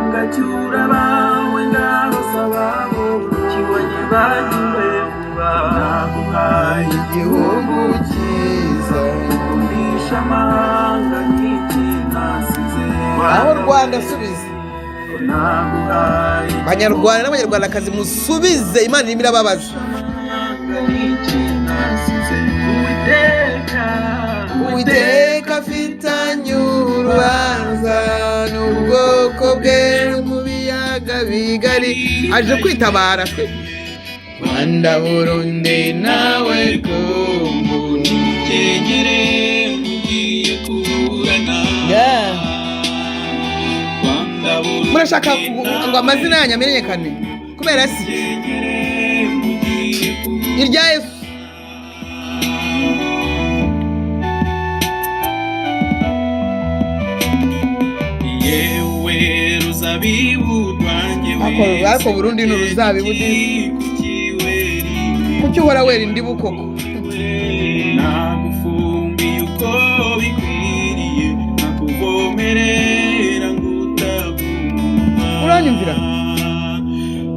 [SPEAKER 2] ngacyura bawe ngabasaba bo kibonye bagiwe vuba. Naguhaye igihugu cyiza, undisha amahanga nk'iki nasize.
[SPEAKER 3] aho Rwanda subiza Banyarwanda n'abanyarwandakazi musubize Imana irimo irababaza Uwiteka afitanye urubanza n'ubwoko bwe mu biyaga bigari aje kwitabara Rwanda Burundi nawe kumbu
[SPEAKER 4] Kenyere mugiye kuburana
[SPEAKER 3] murashaka ngo amazina yanyu amenyekane kubera si irya Yesu
[SPEAKER 4] yewe ruzabibu rwanjye
[SPEAKER 3] ariko Burundi n'uruzabibu kuki uhora wera indibu koko
[SPEAKER 4] nagufumbiye uko bikwiriye nakuvomerera
[SPEAKER 3] uranyumvira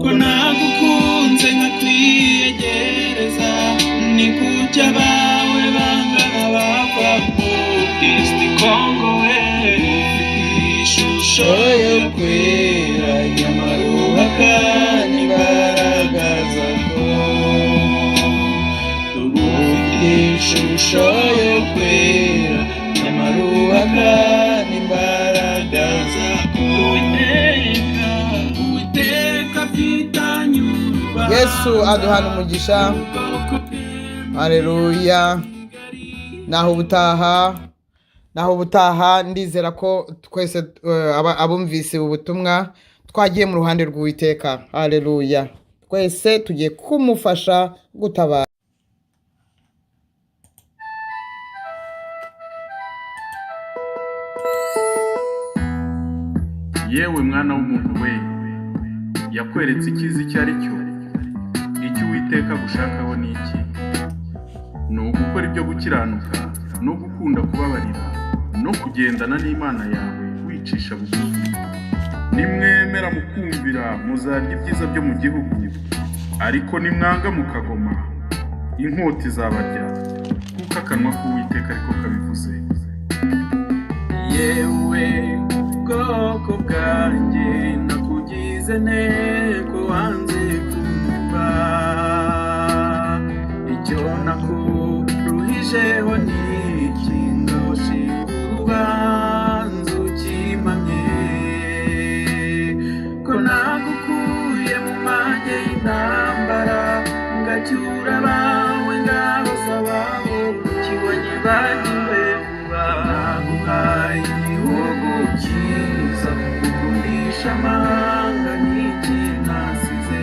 [SPEAKER 4] ko nagukunze nkakwiyegereza ni kuki abawe bangana bavamo Kristi Kongo we ishusho yo kwera nyamara uhakana imbaraga zako ishusho yo kwera nyamara uhakana imbaraga zako
[SPEAKER 3] Yesu aduhana umugisha Haleluya naho ubutaha ndizera ko twese abumvise ubutumwa twagiye mu ruhande rw'Uwiteka Haleluya twese tugiye kumufasha gutabara
[SPEAKER 2] yewe mwana w'umuntu we yakweretse icyiza icyo ari cyo icyo Uwiteka gushakaho ni iki ni ugukora ibyo gukiranuka no gukunda kubabarira no kugendana n'Imana yawe wicisha bugufi nimwemera mukumvira muzarya ibyiza byo mu gihugu ariko nimwanga mukagoma inkota izabarya kuko akanwa k'Uwiteka ariko kabivuze
[SPEAKER 4] yewe bwoko bwanjye nakugize nteko wanze kumva icyo nakuruhijeho ni iki ndoshinga urubanza ukimanye ko nagukuye mu mage y'intambara ngacyura abawe ngaho sabaho kibonye bagiwe vuba naguhaye igihugu cyiza ukundisha amahanga